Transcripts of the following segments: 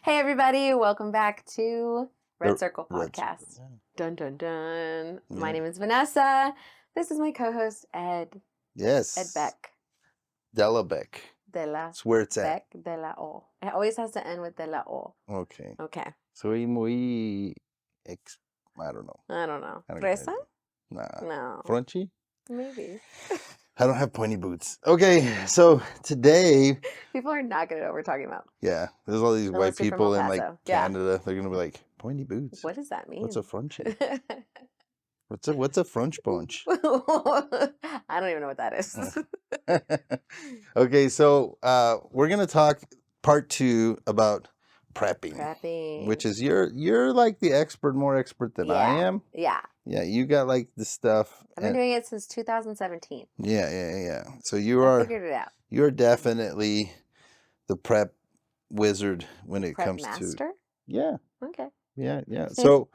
Hey, everybody. Welcome back to Red The Circle red Podcast. circle, Dun, dun, dun. yeah. My Yeah. name is Vanessa. This is my co host, Ed Yes. Beck. Delabec. De la That's where it's at. Beck de la O. It always has to end with de la O. Okay. Okay. Soy muy I don't know. I don't know. I don't get Fresa? it. Nah. No. Frenchy? Maybe. I don't have pointy boots. Okay, so today, People are not going to know what we're talking about. yeah, there's all these white Unless you're from El people in like Paso. Yeah. Canada. They're gonna be like, pointy boots. What does that mean? What's a Frenchy? What's a French punch? I don't even know what that is. Okay, so we're gonna talk part 2 about prepping. Prepping. Which is you're like the expert, more expert than I am. Yeah. Yeah, you got like the stuff. I've been doing it since 2017. Yeah. So I figured it out. you're definitely the prep wizard when it Prep comes master? to yeah. Okay. Yeah. So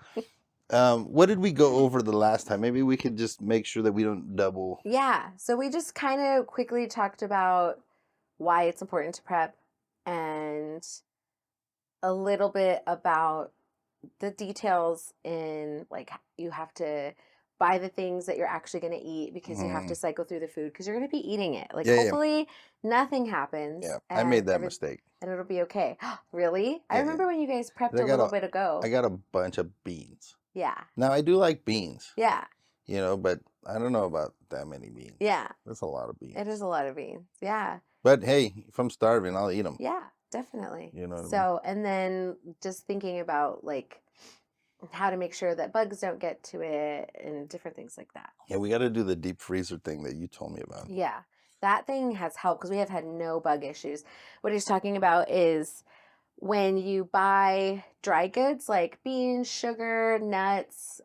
what did we go over the last time? Maybe we could just make sure that we don't double. Yeah. So we just kind of quickly talked about why it's important to prep and a little bit about the details in like you have to buy the things that you're actually going to eat because you have to cycle through the food because you're going to be eating it. Like hopefully nothing happens. Yeah, I made that mistake. And it'll be okay. Really? I remember when you guys prepped I a got little bit ago. I got a bunch of beans. Yeah. Now I do like beans. Yeah. You know, but I don't know about that many beans. Yeah. That's a lot of beans. It is a lot of beans. Yeah. But hey, if I'm starving, I'll eat them. Yeah, definitely. You know what I mean? So, and then just thinking about like how to make sure that bugs don't get to it and different things like that. Yeah, we got to do the deep freezer thing that you told me about. Yeah. That thing has helped because we have had no bug issues. What he's talking about is when you buy dry goods like beans, sugar, nuts,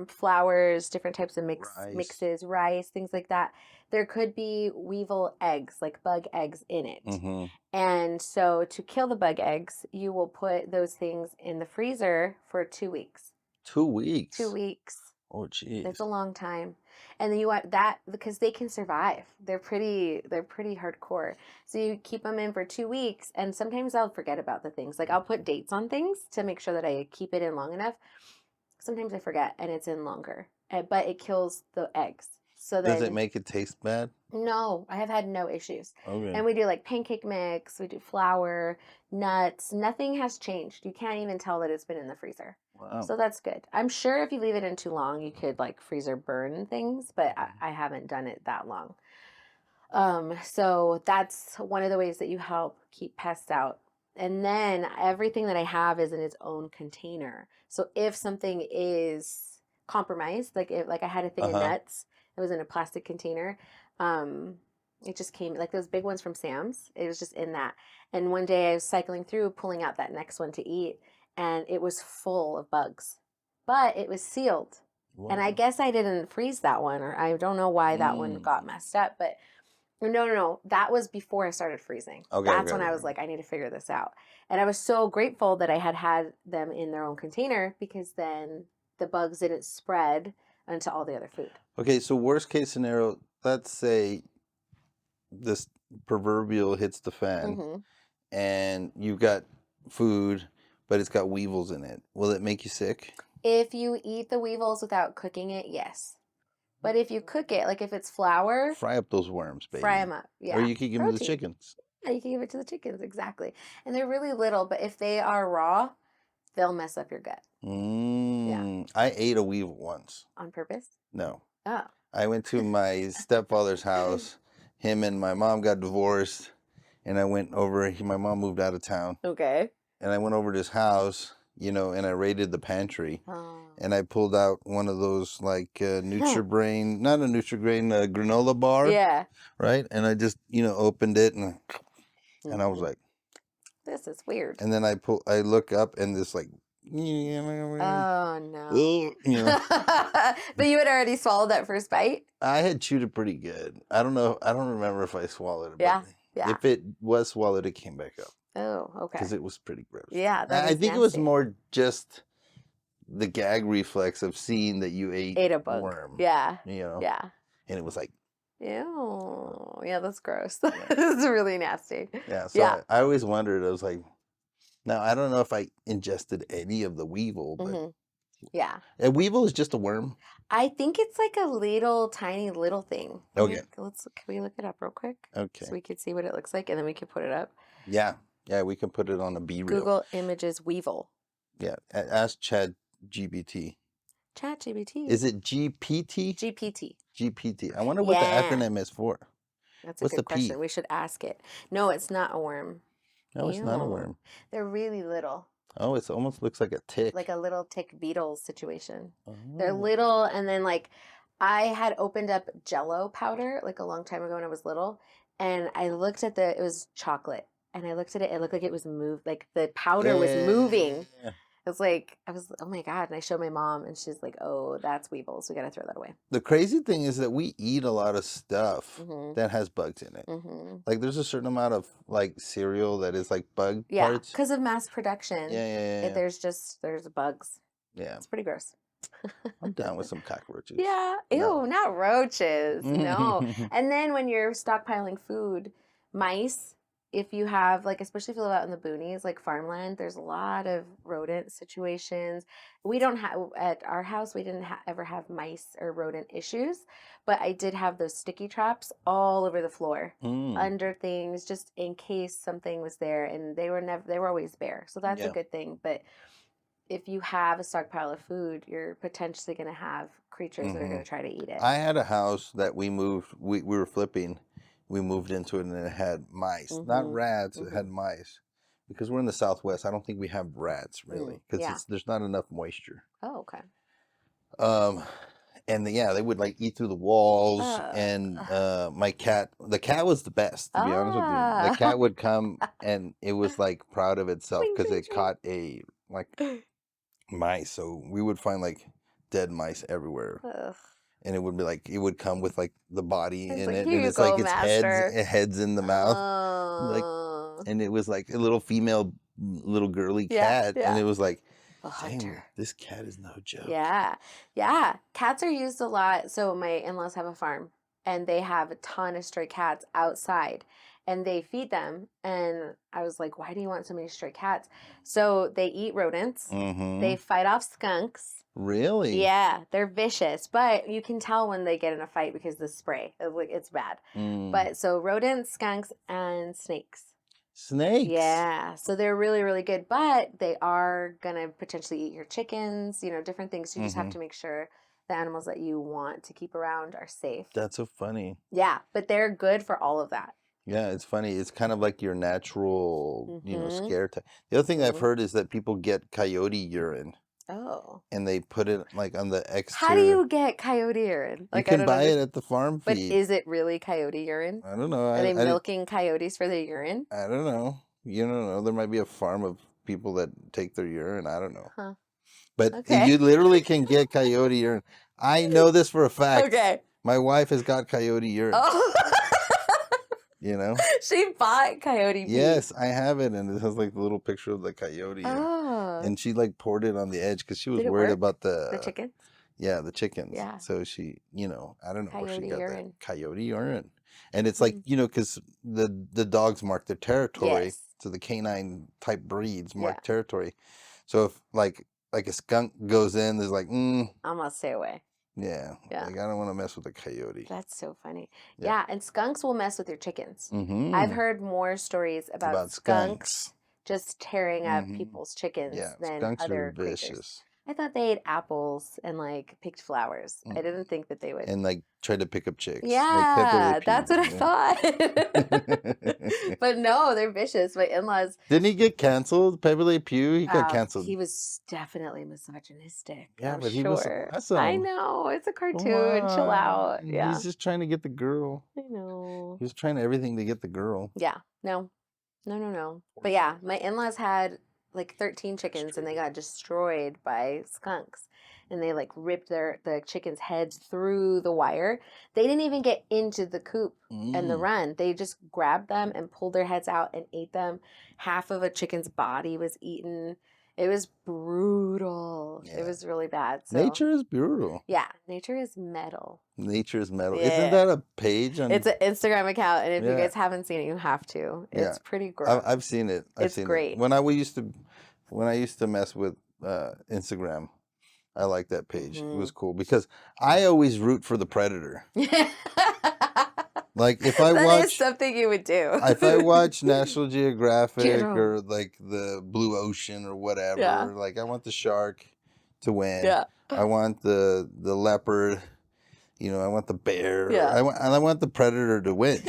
flours, different types of mixes, rice, things like that, there could be weevil eggs, like bug eggs in it. Mm-hmm. And so to kill the bug eggs, you will put those things in the freezer for 2 weeks. 2 weeks? 2 weeks. Oh, geez. It's a long time. And then you want that because they can survive. They're pretty hardcore. So you keep them in for 2 weeks, and sometimes I'll forget about the things. Like I'll put dates on things to make sure that I keep it in long enough. Sometimes I forget and it's in longer. But it kills the eggs. So then, does it make it taste bad? No, I have had no issues. Okay. And we do like pancake mix, we do flour, nuts. Nothing has changed. You can't even tell that it's been in the freezer. Wow. So that's good. I'm sure if you leave it in too long, you could like freezer burn things, but I haven't done it that long. So that's one of the ways that you help keep pests out. And then everything that I have is in its own container. So if something is compromised, like I had a thing of nuts, it was in a plastic container. It just came like those big ones from Sam's. It was just in that. And one day I was cycling through, pulling out that next one to eat, and it was full of bugs, but it was sealed. Wow. And I guess I didn't freeze that one, or I don't know why that one got messed up, but no, that was before I started freezing. That's when I was like, I need to figure this out. And I was so grateful that I had them in their own container because then the bugs didn't spread into all the other food. Okay, so worst case scenario, let's say this proverbial hits the fan and you've got food, but it's got weevils in it. Will it make you sick? If you eat the weevils without cooking it, yes. But if you cook it, like if it's flour, fry up those worms, baby. Fry them up, yeah. Or you could give them to the chickens. Yeah, you can give it to the chickens, exactly. And they're really little, but if they are raw, they'll mess up your gut. Yeah. I ate a weevil once. On purpose? No. Oh. I went to my stepfather's house. Him and my mom got divorced, and I went over. My mom moved out of town. Okay. And I went over to his house, and I raided the pantry. Oh. And I pulled out one of those like Nutribrain, not a Nutrigrain, granola bar. Yeah. Right? And I just, opened it and I was like, this is weird. And then I look up and this like, oh no. But you had already swallowed that first bite? I had chewed it pretty good. I don't know. I don't remember if I swallowed it. Yeah. If it was swallowed, it came back up. Oh, okay. Because it was pretty gross. Yeah. I think nasty. It was more just the gag reflex of seeing that you ate a bug. Worm. Yeah. Yeah. And it was like, ew. Yeah, that's gross. It's really nasty. Yeah. So I always wondered. I was like, Now, I don't know if I ingested any of the weevil, but Yeah. a weevil is just a worm. I think it's like a little tiny little thing. Okay. Can we look it up real quick? Okay. So we could see what it looks like and then we could put it up. Yeah. Yeah, we can put it on a B-reel. Google images weevil. Yeah. Ask Chad GPT. Chat GPT. Is it GPT? GPT. GPT. I wonder what the acronym is for. That's a What's good the P? question. We should ask it. No, it's not a worm. No, it's not a worm. They're really little. Oh, it almost looks like a tick. Like a little tick beetle situation. Oh. They're little, and then like I had opened up Jello powder like a long time ago when I was little, and I looked at it was chocolate, and I looked at it, it looked like it was moved, like the powder was moving. It's like, oh my God. And I showed my mom and she's like, oh, that's weevils. We got to throw that away. The crazy thing is that we eat a lot of stuff that has bugs in it. Like there's a certain amount of like cereal that is like bug parts. Because of mass production. Yeah. There's bugs. Yeah. It's pretty gross. I'm down with some cockroaches. Yeah. Ew, not roaches. No. And then when you're stockpiling food, mice, if you have, like, especially if you live out in the boonies, like farmland, there's a lot of rodent situations. We don't have, at our house, we didn't ever have mice or rodent issues, but I did have those sticky traps all over the floor, under things, just in case something was there, and they were always bare. So that's a good thing. But if you have a stockpile of food, you're potentially going to have creatures that are going to try to eat it. I had a house that we moved, we were flipping. We moved into it and it had mice, not rats. It had mice, because we're in the Southwest. I don't think we have rats really, because there's not enough moisture. Oh, okay. And they would like eat through the walls. And the cat was the best, to be honest with you. The cat would come and it was like proud of itself because it caught a like mice. So we would find like dead mice everywhere. And it would be like, it would come with like the body in it, and it's like its heads in the mouth, like, and it was like a little female, little girly cat, and it was like, dang, this cat is no joke. Yeah. Cats are used a lot. So my in-laws have a farm, and they have a ton of stray cats outside, and they feed them. And I was like, why do you want so many stray cats? So they eat rodents. They fight off skunks. Really? Yeah, they're vicious, but you can tell when they get in a fight because the spray, it's bad. But so rodents, skunks, and snakes. Snakes? Yeah, so they're really, really good, but they are going to potentially eat your chickens, different things. You just have to make sure the animals that you want to keep around are safe. That's so funny. Yeah, but they're good for all of that. Yeah, it's funny. It's kind of like your natural, scare type. The other thing I've heard is that people get coyote urine. Oh. And they put it like on the exterior. How do you get coyote urine? Like, you can buy it at the farm feed. But is it really coyote urine? I don't know. Are they milking coyotes for their urine? I don't know. You don't know. There might be a farm of people that take their urine. I don't know. Huh. But you literally can get coyote urine. I know this for a fact. Okay. My wife has got coyote urine. Oh. She bought coyote pee. Yes, I have it, and it has like the little picture of the coyote. Oh. And she like poured it on the edge because she was worried about the chickens. Yeah, the chickens. Yeah. So she, I don't know where she got urine. that coyote urine. And it's like, because the dogs mark their territory. Yes. So the canine type breeds mark territory. So if like a skunk goes in, there's like, I'm gonna stay away. Yeah. Like, I don't want to mess with a coyote. That's so funny. Yeah, and skunks will mess with your chickens. I've heard more stories about skunks just tearing up people's chickens than skunks other are vicious. Creatures. I thought they ate apples and like picked flowers. I didn't think that they would. And like tried to pick up chicks. Yeah, like that's what I thought. But no, they're vicious. My in-laws. Didn't he get canceled? Pepe Le Pew? He got canceled. He was definitely misogynistic. Yeah, but he was awesome. I know. It's a cartoon. Chill out. Yeah. He's just trying to get the girl. I know. He was trying everything to get the girl. Yeah. No. But yeah, my in-laws had like 13 chickens and they got destroyed by skunks, and they like ripped the chickens' heads through the wire. They didn't even get into the coop and the run. They just grabbed them and pulled their heads out and ate them. Half of a chicken's body was eaten. It was brutal. It Yeah. was really bad. So Nature is brutal. yeah, nature is metal. Nature is metal. Isn't Yeah. that a page on? It's an Instagram account, and if you Yeah. guys haven't seen it, you have to. Yeah. It's pretty gross. I've seen it. I've It's seen great. it. When I used to mess with Instagram, I liked that page. It was cool because I always root for the predator. Like if I That is watch something you would do. if I watch National Geographic Get 'em. or like the Blue Ocean or whatever, Yeah. like I want the shark to win. Yeah. I want the leopard. You know, I want the bear. Yeah. I want the predator to win.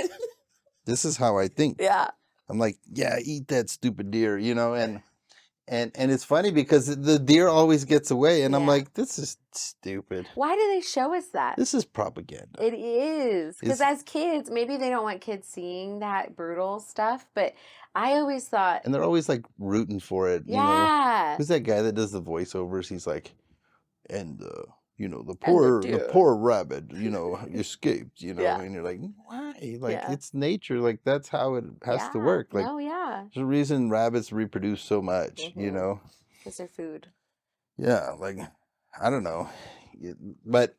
This is how I think. Yeah. I'm like, yeah, eat that stupid deer, you know, and it's funny because the deer always gets away, and I'm Yeah. like, this is stupid. Why do they show us that? This is propaganda. It is. Because It's- as kids, maybe they don't want kids seeing that brutal stuff, but I always thought, And they're always like rooting for it. You know, yeah. who's that guy that does the voiceovers? He's like, and you know, the deer. poor rabbit, you know, escaped, you know, Yeah. and you're like, why? Like Yeah. it's nature, like that's how it has to work. Like No, yeah. there's a reason rabbits reproduce so much, you Mhm. know. Because they're food. Yeah, like I don't know, but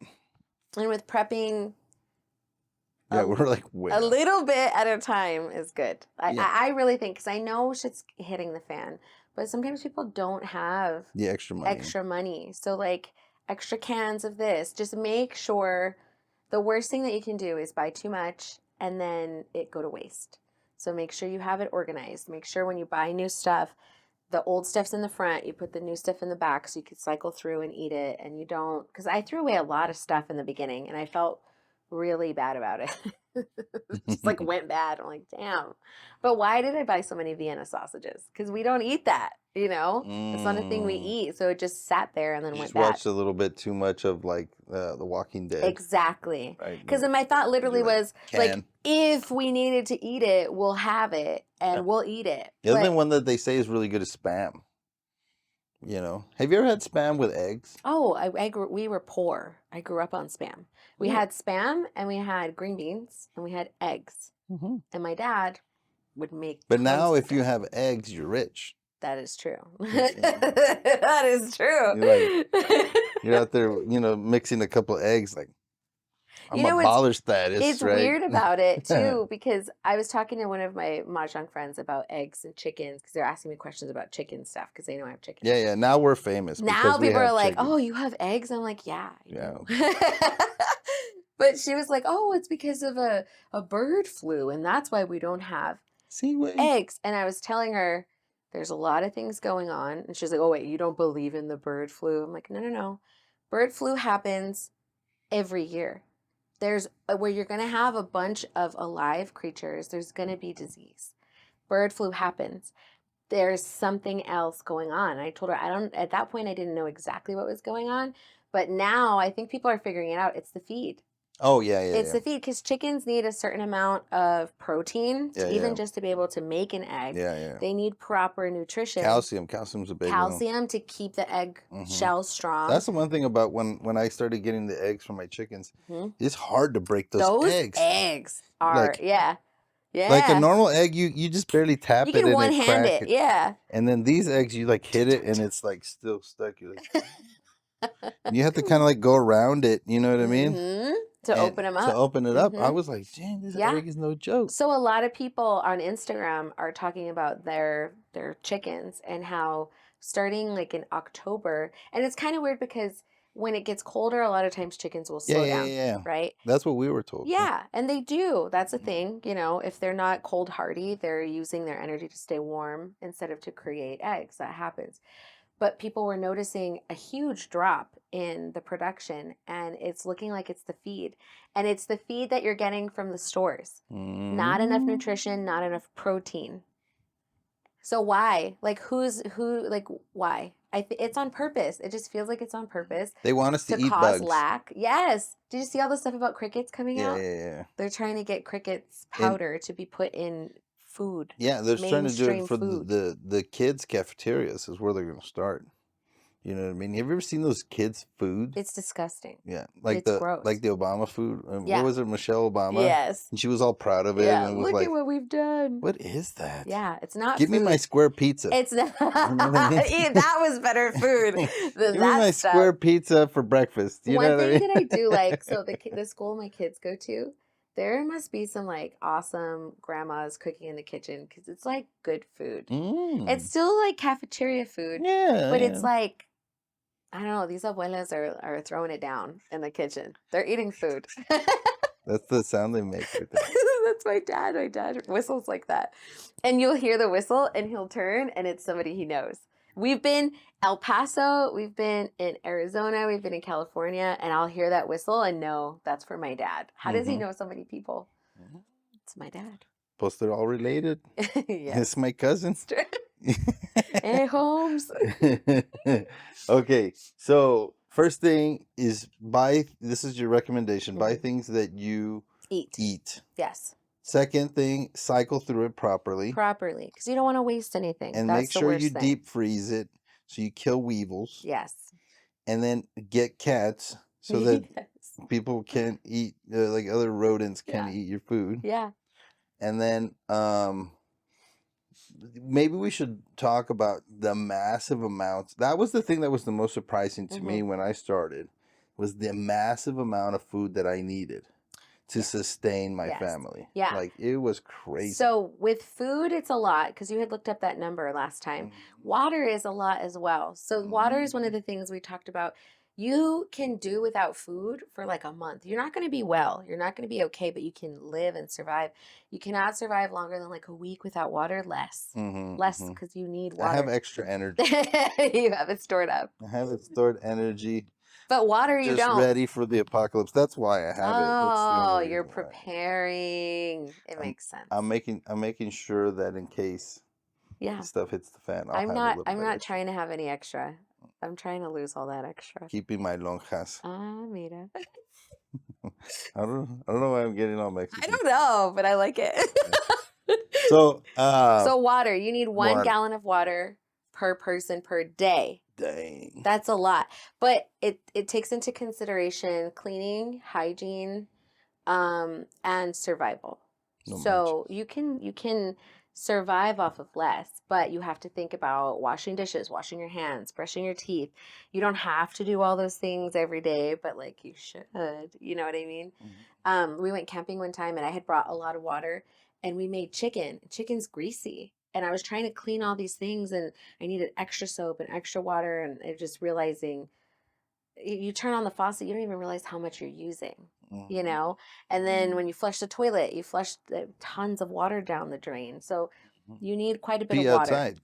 And with prepping, yeah, a- we're like way a off. little bit at a time is good. Yeah. I really think, because I know shit's hitting the fan, but sometimes people don't have The extra money. extra money. So, like, extra cans of this. Just make sure the worst thing that you can do is buy too much and then it go to waste. So, make sure you have it organized. Make sure when you buy new stuff, the old stuff's in the front, you put the new stuff in the back so you can cycle through and eat it. And you don't, because I threw away a lot of stuff in the beginning and I felt really bad about it. Just like went bad. I'm like, damn. But why did I buy so many Vienna sausages? Because we don't eat that, you know? It's not a thing we eat. So it just sat there and then You went just bad. watched a little bit too much of like The Walking Dead. Exactly. Right. Because then my thought literally You're like, was like, can. if we needed to eat it, we'll have it and Yeah. we'll eat it. The other But- one that they say is really good is Spam. You know, have you ever had Spam with eggs? Oh, we were poor. I grew up on Spam. We Yeah. had Spam and we had green beans and we had eggs. Mm-hmm. And my dad would make. But tons now, of if you them. have eggs, you're rich. That is true. Yeah. That is true. You're out there, you know, mixing a couple of eggs. Like, I'm You know, a it's- baller status. It's right? weird about it too, because I was talking to one of my mahjong friends about eggs and chickens, because they're asking me questions about chicken stuff because they know I have chickens. Yeah, yeah. Now we're famous. Now because we people are have like, chickens. "Oh, you have eggs?" I'm like, "Yeah." I Yeah. do." But she was like, "Oh, it's because of a bird flu, and that's why we don't have See, wait. eggs." And I was telling her, there's a lot of things going on. And she's like, "Oh, wait, you don't believe in the bird flu?" I'm like, no. Bird flu happens every year. There's where you're going to have a bunch of alive creatures, there's going to be disease. Bird flu happens. There's something else going on. I told her, at that point, I didn't know exactly what was going on. But now I think people are figuring it out. It's the feed. Oh, yeah. It's the feed, because chickens need a certain amount of protein to even just to be able to make an egg. Yeah. They need proper nutrition. Calcium's a big one. Calcium to keep the egg shell strong. That's the one thing about when I started getting the eggs from my chickens. Mhm. It's hard to break those eggs. Eggs are, Like- yeah. Like a normal egg, you just barely tap You it can and one it hand crack it, yeah. And then these eggs, you like hit it and it's like still stuck. You're like, and you have to kind of like go around it. You know what I mean? Mhm. To And open them up. To open it up, I Mhm. was like, dang, this Yeah. egg is no joke. So a lot of people on Instagram are talking about their chickens and how starting like in October, and it's kind of weird because when it gets colder, a lot of times chickens will slow down, Yeah. right? That's what we were told. Yeah, and they do. That's a thing, you know, if they're not cold hardy, they're using their energy to stay warm instead of to create eggs. That happens. But people were noticing a huge drop in the production, and it's looking like it's the feed. And it's the feed that you're getting from the stores. Not enough nutrition, not enough protein. So why? Like why? It's on purpose. It just feels like it's on purpose They want us to eat cause bugs. lack. Yes. Did you see all the stuff about crickets coming out? Yeah. They're trying to get crickets powder to be put in food. Yeah, they're trying to do it Mainstream for food. the kids' cafeterias is where they're going to start. You know what I mean? Have you ever seen those kids' food? It's disgusting. Yeah, It's gross. like the Obama food. What Yeah. was it, Michelle Obama? Yes. And she was all proud of it, Yeah. and was Look like, at what we've done. "What is that? Yeah, it's not Give food. me my square pizza." It's not. You know what I mean? That was better food than Give me my that stuff. square pizza for breakfast. You know One what I thing mean? that I do like, so the school my kids go to, there must be some like awesome grandmas cooking in the kitchen because it's like good food. It's still like cafeteria food, Yeah, but yeah. it's like, I don't know, these abuelas are throwing it down in the kitchen. They're eating food. That's the sound they make right there. That's my dad. My dad whistles like that. And you'll hear the whistle and he'll turn and it's somebody he knows. We've been El Paso, we've been in Arizona, we've been in California, and I'll hear that whistle and know that's for my dad. How does he know so many people? It's my dad. Plus, they're all related. Yeah. It's my cousin. Hey, Holmes. Okay, so first thing is buy. This is your recommendation. Buy Mhm. things that you Eat. Yes. Second thing, cycle through it properly. Properly, because you don't want to waste anything. And That's make the sure worst you thing. deep freeze it so you kill weevils. Yes. And then get cats so that Yes. people can't eat, like other rodents can't Yeah. eat your food. Yeah. And then maybe we should talk about the massive amounts. That was the thing that was the most surprising to me when I started, was the massive amount of food that I needed to sustain my family. Yeah. Like, it was crazy. So with food, it's a lot because you had looked up that number last time. Water is a lot as well. So water is one of the things we talked about. You can do without food for like a month. You're not going to be well. You're not going to be okay, but you can live and survive. You cannot survive longer than like a week without water. Less because you need water. I have extra energy. You have it stored up. I have it stored energy. But water you Just don't. ready for the apocalypse. That's why I have it. That's the Oh, only you're reason why. preparing. It makes sense. I'm making sure that in case stuff hits the fan, I'm not trying to have any extra. I'm trying to lose all that extra. Keeping my lonjas. Ah, mira. I don't know why I'm getting all Mexican. I don't know, but I like it. So water. You need 1 gallon of water per person per day. Dang. That's a lot. But it takes into consideration cleaning, hygiene, and survival. So you can survive off of less, but you have to think about washing dishes, washing your hands, brushing your teeth. You don't have to do all those things every day, but like you should. You know what I mean? We went camping one time and I had brought a lot of water and we made chicken. Chicken's greasy. And I was trying to clean all these things and I needed extra soap and extra water. And I just realizing you turn on the faucet, you don't even realize how much you're using, you know? And then when you flush the toilet, you flush tons of water down the drain. So you need quite a bit of water. Outside,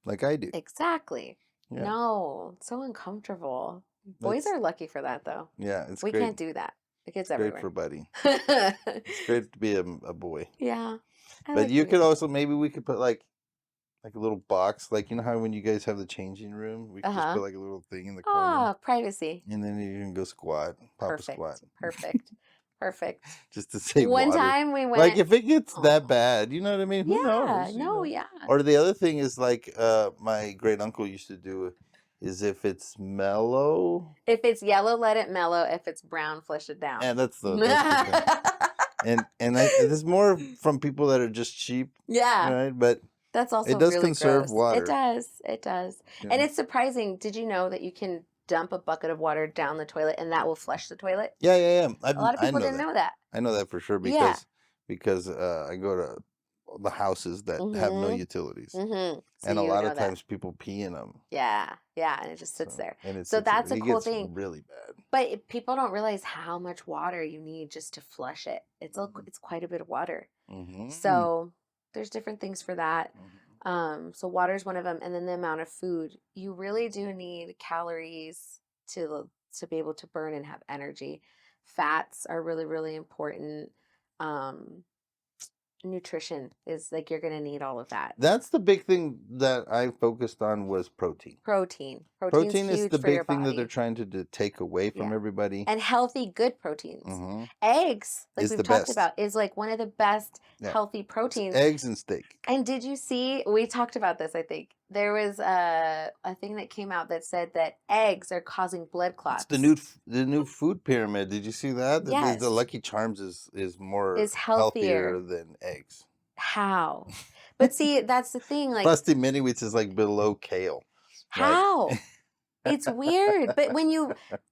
like I do. Exactly. Yeah. No, it's so uncomfortable. Boys are lucky for that, though. Yeah, it's we great. Can't do that. The kids everywhere. Great for Buddy. It's great to be a boy. Yeah. But you could also, maybe we could put like a little box, like, you know how when you guys have the changing room, we could just put like a little thing in the corner. Ah, privacy. And then you can go squat, pop a squat. Perfect. Just to save One water. time we went. Like if it gets that bad, you know what I mean? Who knows? Yeah. Or the other thing is like my great uncle used to do is if it's mellow. If it's yellow, let it mellow. If it's brown, flush it down. And that's the thing. And this is more from people that are just cheap. Yeah. Right? But that's also it does really conserve gross. water. It does. Yeah. And it's surprising. Did you know that you can dump a bucket of water down the toilet and that will flush the toilet? Yeah. A lot of people didn't know that. I know that for sure because I go to the houses that have no utilities. So and a lot of times people pee in them. Yeah, and it just sits there. And so that's a cool thing. Really bad. But people don't realize how much water you need just to flush it. It's quite a bit of water. So there's different things for that. So water is one of them, and then the amount of food. You really do need calories to be able to burn and have energy. Fats are really, really important. Nutrition is like you're going to need all of that. That's the big thing that I focused on was protein. Protein is the big thing that they're trying to take away from everybody. And healthy, good proteins. Eggs, like we've talked about, is like one of the best healthy proteins. Eggs and steak. And did you see, we talked about this, I think. There was a thing that came out that said that eggs are causing blood clots. It's the new food pyramid. Did you see that? Yes. The Lucky Charms is more Is healthier. than eggs. How? But see, that's the thing. Like, Frosted Mini Wheats is like below kale. how? Like, It's weird. But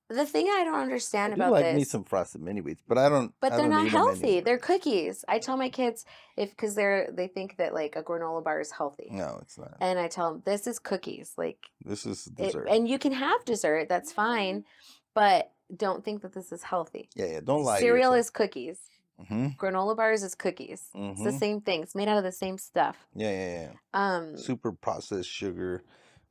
the thing I don't I understand do about like me this, some Frosted Mini Wheats, but I don't they're not eat them healthy. anymore. They're cookies. I tell my kids because they think that like a granola bar is healthy. No, it's not. And I tell them this is cookies. Like, This is dessert. and you can have dessert. That's fine, but don't think that this is healthy. Yeah, don't lie. Cereal is cookies. Mm-hmm. Granola bars is cookies. Mm-hmm. It's the same thing. It's made out of the same stuff. Yeah. Super processed sugar,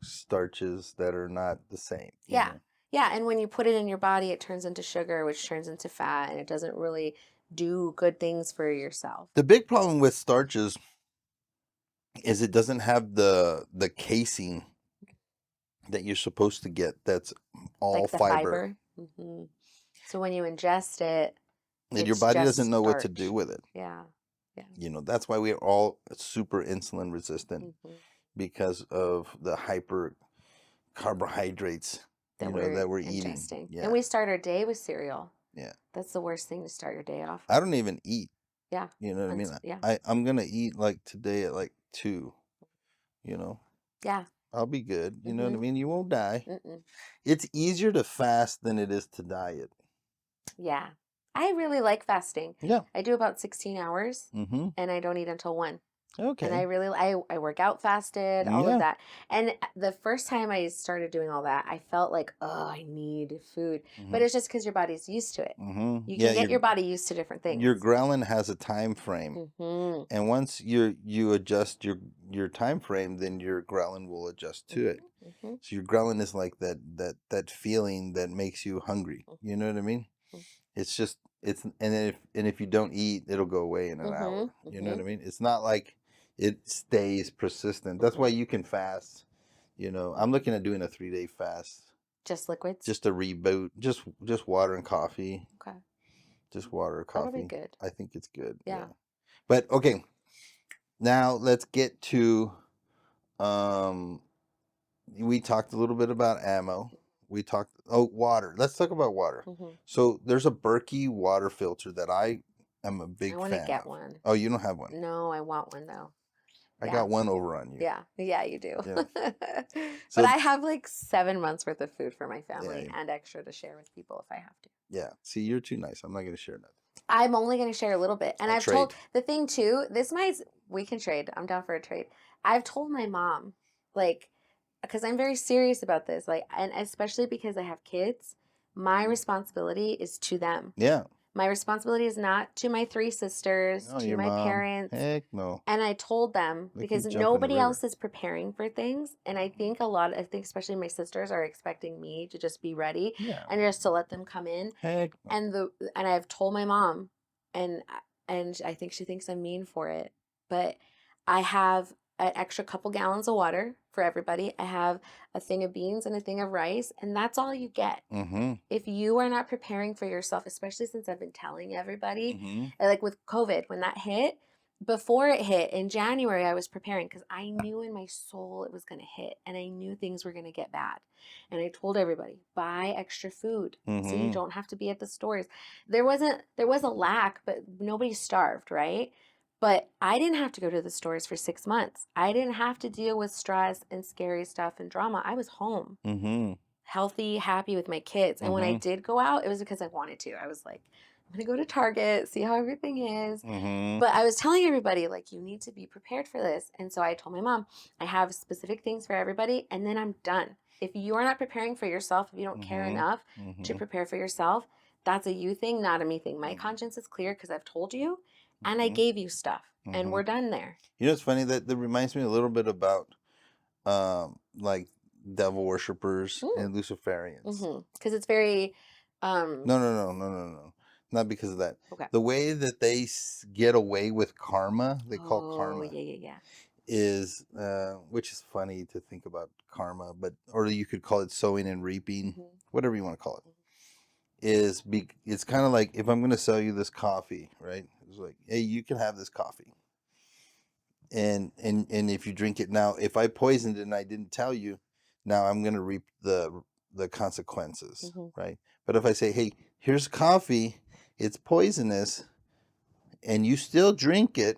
starches that are not the same. Yeah. You know? Yeah, and when you put it in your body, it turns into sugar, which turns into fat, and it doesn't really do good things for yourself. The big problem with starches is it doesn't have the casing that you're supposed to get. That's all like the fiber. Mm-hmm. So when you ingest it, and your body doesn't know what to do with it. Yeah. You know, that's why we're all super insulin resistant because of the hyper carbohydrates that we're eating. Yeah. And we start our day with cereal. Yeah. That's the worst thing to start your day off with. I don't even eat. Yeah. You know what I mean? Yeah. I'm going to eat like today at like 2, you know? Yeah. I'll be good. You know what I mean? You won't die. It's easier to fast than it is to diet. Yeah. I really like fasting. Yeah. I do about 16 hours and I don't eat until 1. Okay. And I work out fasted, all of that. And the first time I started doing all that, I felt like, oh, I need food. But it's just because your body's used to it. You can get your body used to different things. Your ghrelin has a time frame. And once you adjust your time frame, then your ghrelin will adjust to it. So your ghrelin is like that feeling that makes you hungry. You know what I mean? It's just and if you don't eat, it'll go away in an hour. You know what I mean? It's not like it stays persistent. That's why you can fast. You know, I'm looking at doing a 3-day fast. Just liquids? Just a reboot. Just water and coffee. Okay. Just water or coffee. That'll be good. I think it's good. Yeah. But okay. Now let's get to we talked a little bit about ammo. We talked water. Let's talk about water. So there's a Berkey water filter that I am a big fan of. I want to get one. Oh, you don't have one? No, I want one though. I got one over on you. Yeah, you do. Yeah. But I have like 7 months worth of food for my family and extra to share with people if I have to. Yeah. See, you're too nice. I'm not going to share nothing. I'm only going to share a little bit. And I've told the thing too, we can trade. I'm down for a trade. I've told my mom, like, because I'm very serious about this, like, and especially because I have kids, my responsibility is to them. Yeah. My responsibility is not to my 3 sisters, to my parents. Heck no. And I told them because nobody else is preparing for things. And I think especially my sisters are expecting me to just be ready and just to let them come in. Heck no. And I've told my mom, and I think she thinks I'm mean for it, but I have an extra couple gallons of water for everybody. I have a thing of beans and a thing of rice, and that's all you get. If you are not preparing for yourself, especially since I've been telling everybody, like with COVID, when that hit, before it hit in January, I was preparing because I knew in my soul it was going to hit, and I knew things were going to get bad. And I told everybody, buy extra food so you don't have to be at the stores. There was a lack, but nobody starved, right? But I didn't have to go to the stores for 6 months. I didn't have to deal with stress and scary stuff and drama. I was home, healthy, happy with my kids. And when I did go out, it was because I wanted to. I was like, I'm going to go to Target, see how everything is. But I was telling everybody, like, you need to be prepared for this. And so I told my mom, I have specific things for everybody, and then I'm done. If you are not preparing for yourself, if you don't care enough to prepare for yourself, that's a you thing, not a me thing. My conscience is clear because I've told you. And I gave you stuff, and we're done there. You know, it's funny that reminds me a little bit about, like devil worshippers and Luciferians. Because it's very. No. Not because of that. Okay. The way that they get away with karma, they call karma. Yeah. Is which is funny to think about karma, or you could call it sowing and reaping, whatever you want to call it. It's kind of like if I'm going to sell you this coffee, right? It's like, hey, you can have this coffee. and if you drink it now, if I poisoned it and I didn't tell you, now I'm going to reap the consequences, right? But if I say, hey, here's coffee, it's poisonous, and you still drink it,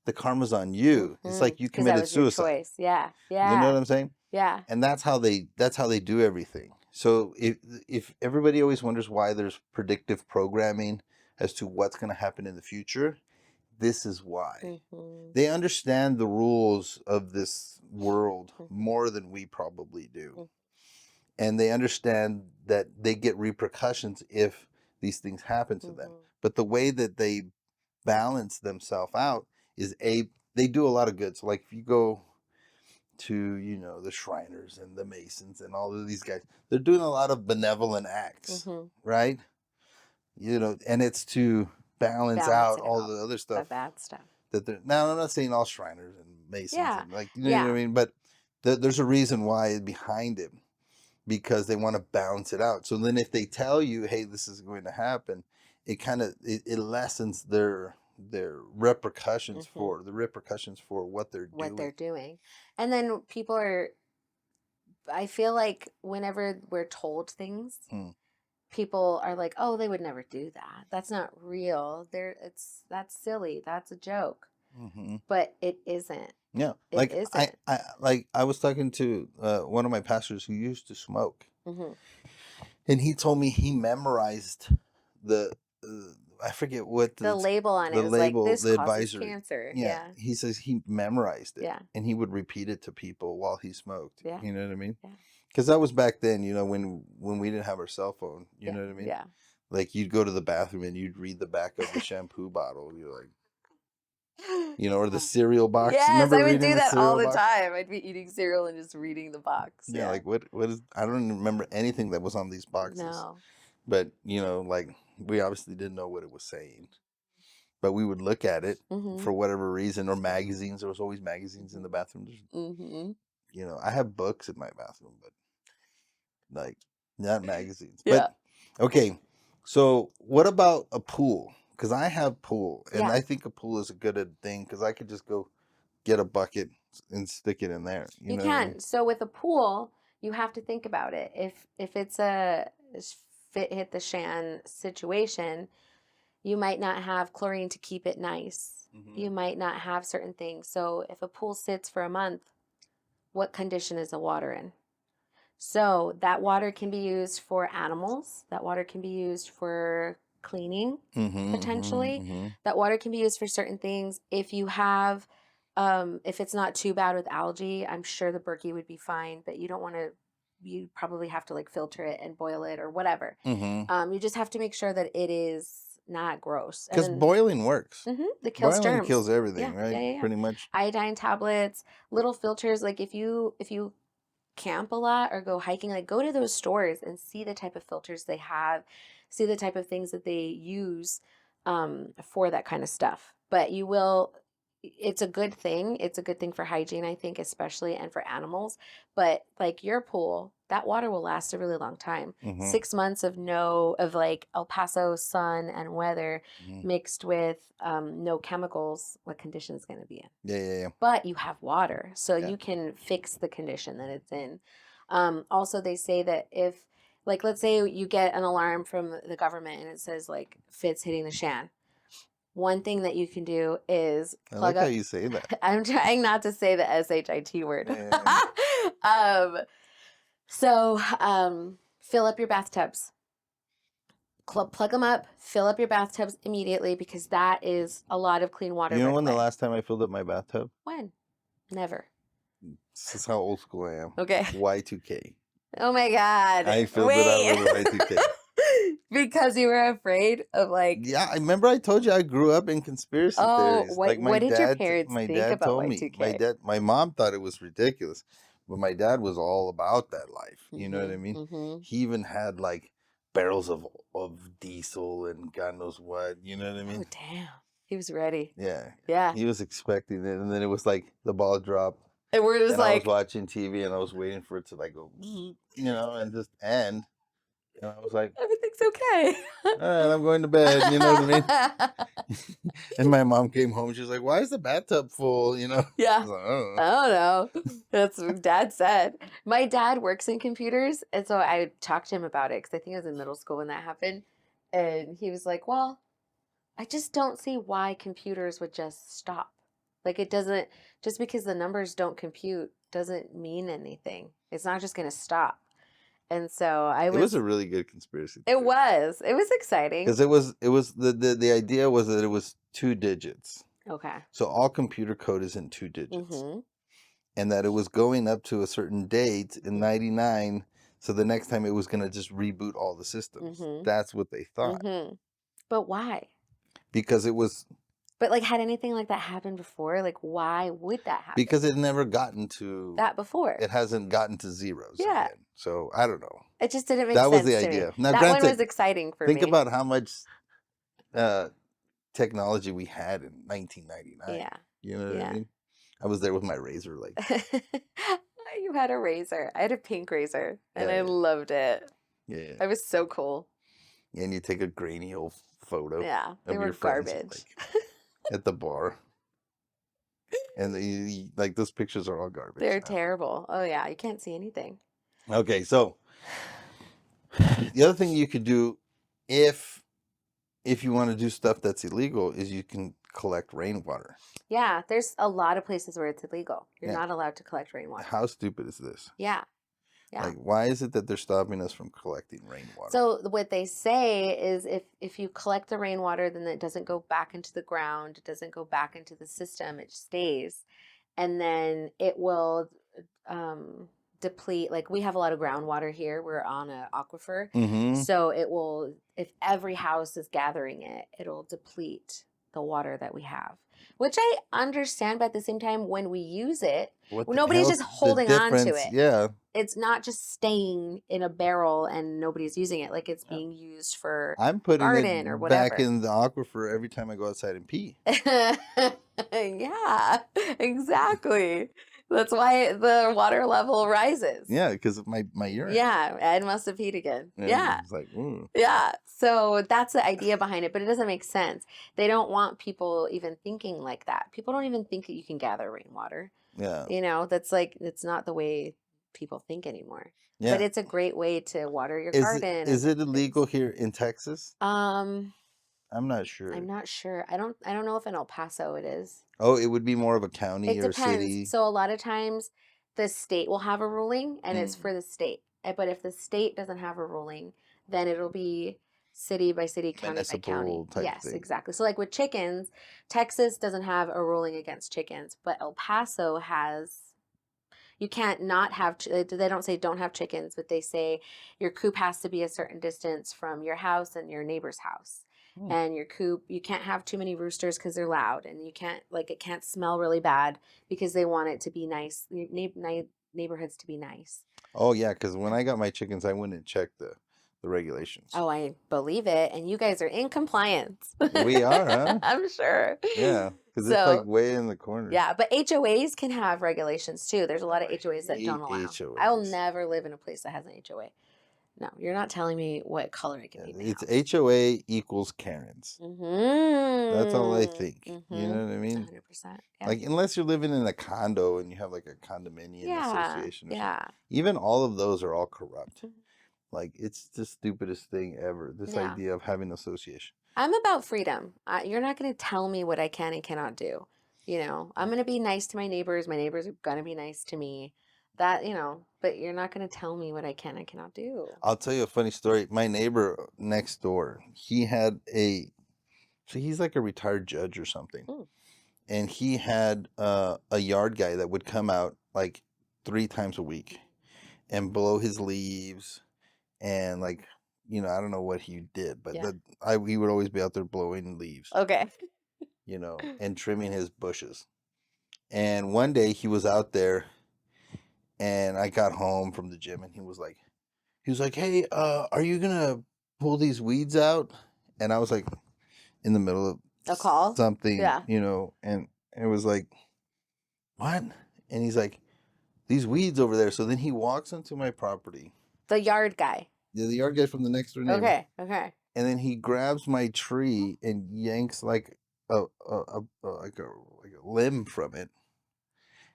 the karma's on you. It's like you 'Cause that committed was your suicide. choice. Yeah. You know Yeah. what I'm saying? Yeah. And that's how they do everything. So if everybody always wonders why there's predictive programming as to what's going to happen in the future, this is why. They understand the rules of this world more than we probably do. And they understand that they get repercussions if these things happen to them. But the way that they balance themselves out is they do a lot of good. So like if you go to, you know, the Shriners and the Masons and all of these guys, they're doing a lot of benevolent acts, right? You know, and it's to balance out all the other the stuff bad stuff. that they're now. I'm not saying all Shriners and Masons Yeah. and like, you know what I mean, but there's a reason why behind it, because they want to balance it out. So then if they tell you, hey, this is going to happen, it kind of it lessens their repercussions for what they're doing. And then people are, I feel like whenever we're told things, people are like, oh, they would never do that. That's not real. That's silly. That's a joke. But it isn't. Yeah, It like isn't. I was talking to one of my pastors who used to smoke, and he told me he memorized the I forget what The label on the it was like, label, this the causes advisory. cancer. Yeah, he says he memorized it, Yeah. and he would repeat it to people while he smoked. Yeah. You know what I mean? Yeah. Because that was back then, you know, when we didn't have our cell phone. You know what I mean? Yeah. Like you'd go to the bathroom and you'd read the back of the shampoo bottle. You're like, you know, or the cereal box. Yes, Remember I would reading do the that all cereal the box? time. I'd be eating cereal and just reading the box. Yeah, like what is, I don't even remember anything that was on these boxes. No. But, you know, like we obviously didn't know what it was saying. But we would look at it for whatever reason, or magazines. There was always magazines in the bathroom. You know, I have books in my bathroom, but like not magazines. Yeah. But okay, so what about a pool? Because I have pool, and I think a pool is a good thing because I could just go get a bucket and stick it in there. You know what I can. mean? So with a pool, you have to think about it. If it's a fit hit the shan situation, you might not have chlorine to keep it nice. You might not have certain things. So if a pool sits for a month, what condition is the water in? So that water can be used for animals. That water can be used for cleaning, potentially. That water can be used for certain things. If you have, if it's not too bad with algae, I'm sure the Berkey would be fine, but you don't want to, you probably have to like filter it and boil it or whatever. You just have to make sure that it is not gross. Because boiling works. It kills Boiling germs. kills everything, Yeah, right? yeah. Pretty much. Iodine tablets, little filters. Like if you camp a lot or go hiking, like go to those stores and see the type of filters they have, see the type of things that they use for that kind of stuff. But you will, it's a good thing. It's a good thing for hygiene, I think, especially, and for animals. But like your pool, that water will last a really long time. 6 months of like El Paso sun and weather mixed with no chemicals, what condition is going to be in? Yeah. But you have water, so you can fix the condition that it's in. Also, they say that if, like, let's say you get an alarm from the government and it says like Fitz hitting the shan. One thing that you can do is I like how you say that. I'm trying not to say the SHIT word. Yeah. So fill up your bathtubs. Plug them up, fill up your bathtubs immediately, because that is a lot of clean water. You know right when the away. last time I filled up my bathtub? When? Never. This is how old school I am. Okay. Y2K. Oh my God. I filled it up with Y2K. Because you were afraid of like. Yeah, I remember I told you I grew up in conspiracy theories. What, Like what did your parents think about told Y2K? me. My mom thought it was ridiculous, but my dad was all about that life. You know what I mean? He even had like barrels of diesel and God knows what. You know what I mean? Oh damn, he was ready. Yeah. He was expecting it, and then it was like the ball dropped. And we're just and like, I was watching TV and I was waiting for it to like go, you know, and just end. And I was like, Everything's okay. all right, I'm going to bed. You know what I mean? And my mom came home. She was like, why is the bathtub full? You know? I Yeah. was like, oh. I don't know. That's what Dad said. My dad works in computers, and so I talked to him about it because I think I was in middle school when that happened. And he was like, well, I just don't see why computers would just stop. Like it doesn't, just because the numbers don't compute doesn't mean anything. It's not just going to stop. And so It was a really good conspiracy theory. it was exciting. Because the idea was that it was 2 digits. Okay. So all computer code is in 2 digits. Mm-hmm. And that it was going up to a certain date in 99. So the next time it was going to just reboot all the systems. Mm-hmm. That's what they thought. Mm-hmm. But why? Because it was... But like, had anything like that happened before? Like, why would that happen? Because it never gotten to... that before. It hasn't gotten to zeros Yeah. again. So I don't know. It just didn't make That sense was the to idea. me. Now, that granted, one was exciting for me. Think about how much technology we had in 1999. Yeah. You know what Yeah. I mean? I was there with my razor, like... You had a razor. I had a pink razor, and I Yeah. loved it. Yeah. It was so cool. And you take a grainy old photo Yeah, they of were your friends, garbage. like, at the bar. And like those pictures are all garbage. They're now. terrible. Oh yeah, you can't see anything. Okay, so the other thing you could do if you want to do stuff that's illegal is you can collect rainwater. Yeah, there's a lot of places where it's illegal. You're Yeah. not allowed to collect rainwater. How stupid is this? Yeah. Yeah. Like, why is it that they're stopping us from collecting rainwater? So what they say is if you collect the rainwater, then it doesn't go back into the ground. It doesn't go back into the system. It stays. And then it will deplete. Like we have a lot of groundwater here. We're on an aquifer. Mm-hmm. So it will, if every house is gathering it, it'll deplete the water that we have. Which I understand, but at the same time, when we use it, nobody's just holding on to it. Yeah. It's not just staying in a barrel and nobody's using it. Like it's being used for I'm putting garden it or whatever. back in the aquifer every time I go outside and pee. Yeah, exactly. That's why the water level rises. Yeah, because of my urine. Yeah, Ed must have peed again. And Yeah. It's like, ooh. Yeah. So that's the idea behind it, but it doesn't make sense. They don't want people even thinking like that. People don't even think that you can gather rainwater. Yeah. You know, that's like, it's not the way people think anymore. Yeah. But it's a great way to water your garden. Is it illegal here in Texas? I'm not sure. not sure. I don't know if in El Paso it is. Oh, it would be more of a county It or depends. city. So a lot of times the state will have a ruling and it's Mm. for the state. But if the state doesn't have a ruling, then it'll be city by city, county by county. Municipal type Yes, thing. exactly. So like with chickens, Texas doesn't have a ruling against chickens, but El Paso has. You can't not have, they don't say don't have chickens, but they say your coop has to be a certain distance from your house and your neighbor's house. Hmm. And your coop, you can't have too many roosters because they're loud, and you can't, like, it can't smell really bad because they want it to be nice, neighborhoods to be nice. Oh, yeah, because when I got my chickens, I went and checked the regulations. Oh, I believe it. And you guys are in compliance. We are, huh? I'm sure. Yeah, because So, it's like way in the corner. yeah, but HOAs can have regulations too. There's a lot of HOAs that don't allow. HOAs. I will never live in a place that has an HOA. No, you're not telling me what color it can be. It's HOA equals Karens. Mm-hmm. That's all I think. Mm-hmm. You know what I mean? 100%. Yeah. Like, unless you're living in a condo and you have like a condominium association. Or yeah. something. Even all of those are all corrupt. Mhm. Like, it's the stupidest thing ever. This Yeah. idea of having association. I'm about freedom. You're not going to tell me what I can and cannot do. You know, I'm going to be nice to my neighbors. My neighbors are going to be nice to me. That, you know, but you're not going to tell me what I can and cannot do. I'll tell you a funny story. My neighbor next door, he had so he's like a retired judge or something. Mm. And he had a yard guy that would come out like 3 times a week and blow his leaves. And like, you know, I don't know what he did, but Yeah. he would always be out there blowing leaves. Okay. You know, and trimming his bushes. And one day he was out there and I got home from the gym and he was like, hey, are you going to pull these weeds out? And I was like in the middle of A call? something, Yeah. you know, and it was like, what? And he's like, these weeds over there. So then he walks onto my property. The yard guy. the yard guy from the next door neighbor. Okay. Okay. And then he grabs my tree and yanks like like a limb from it.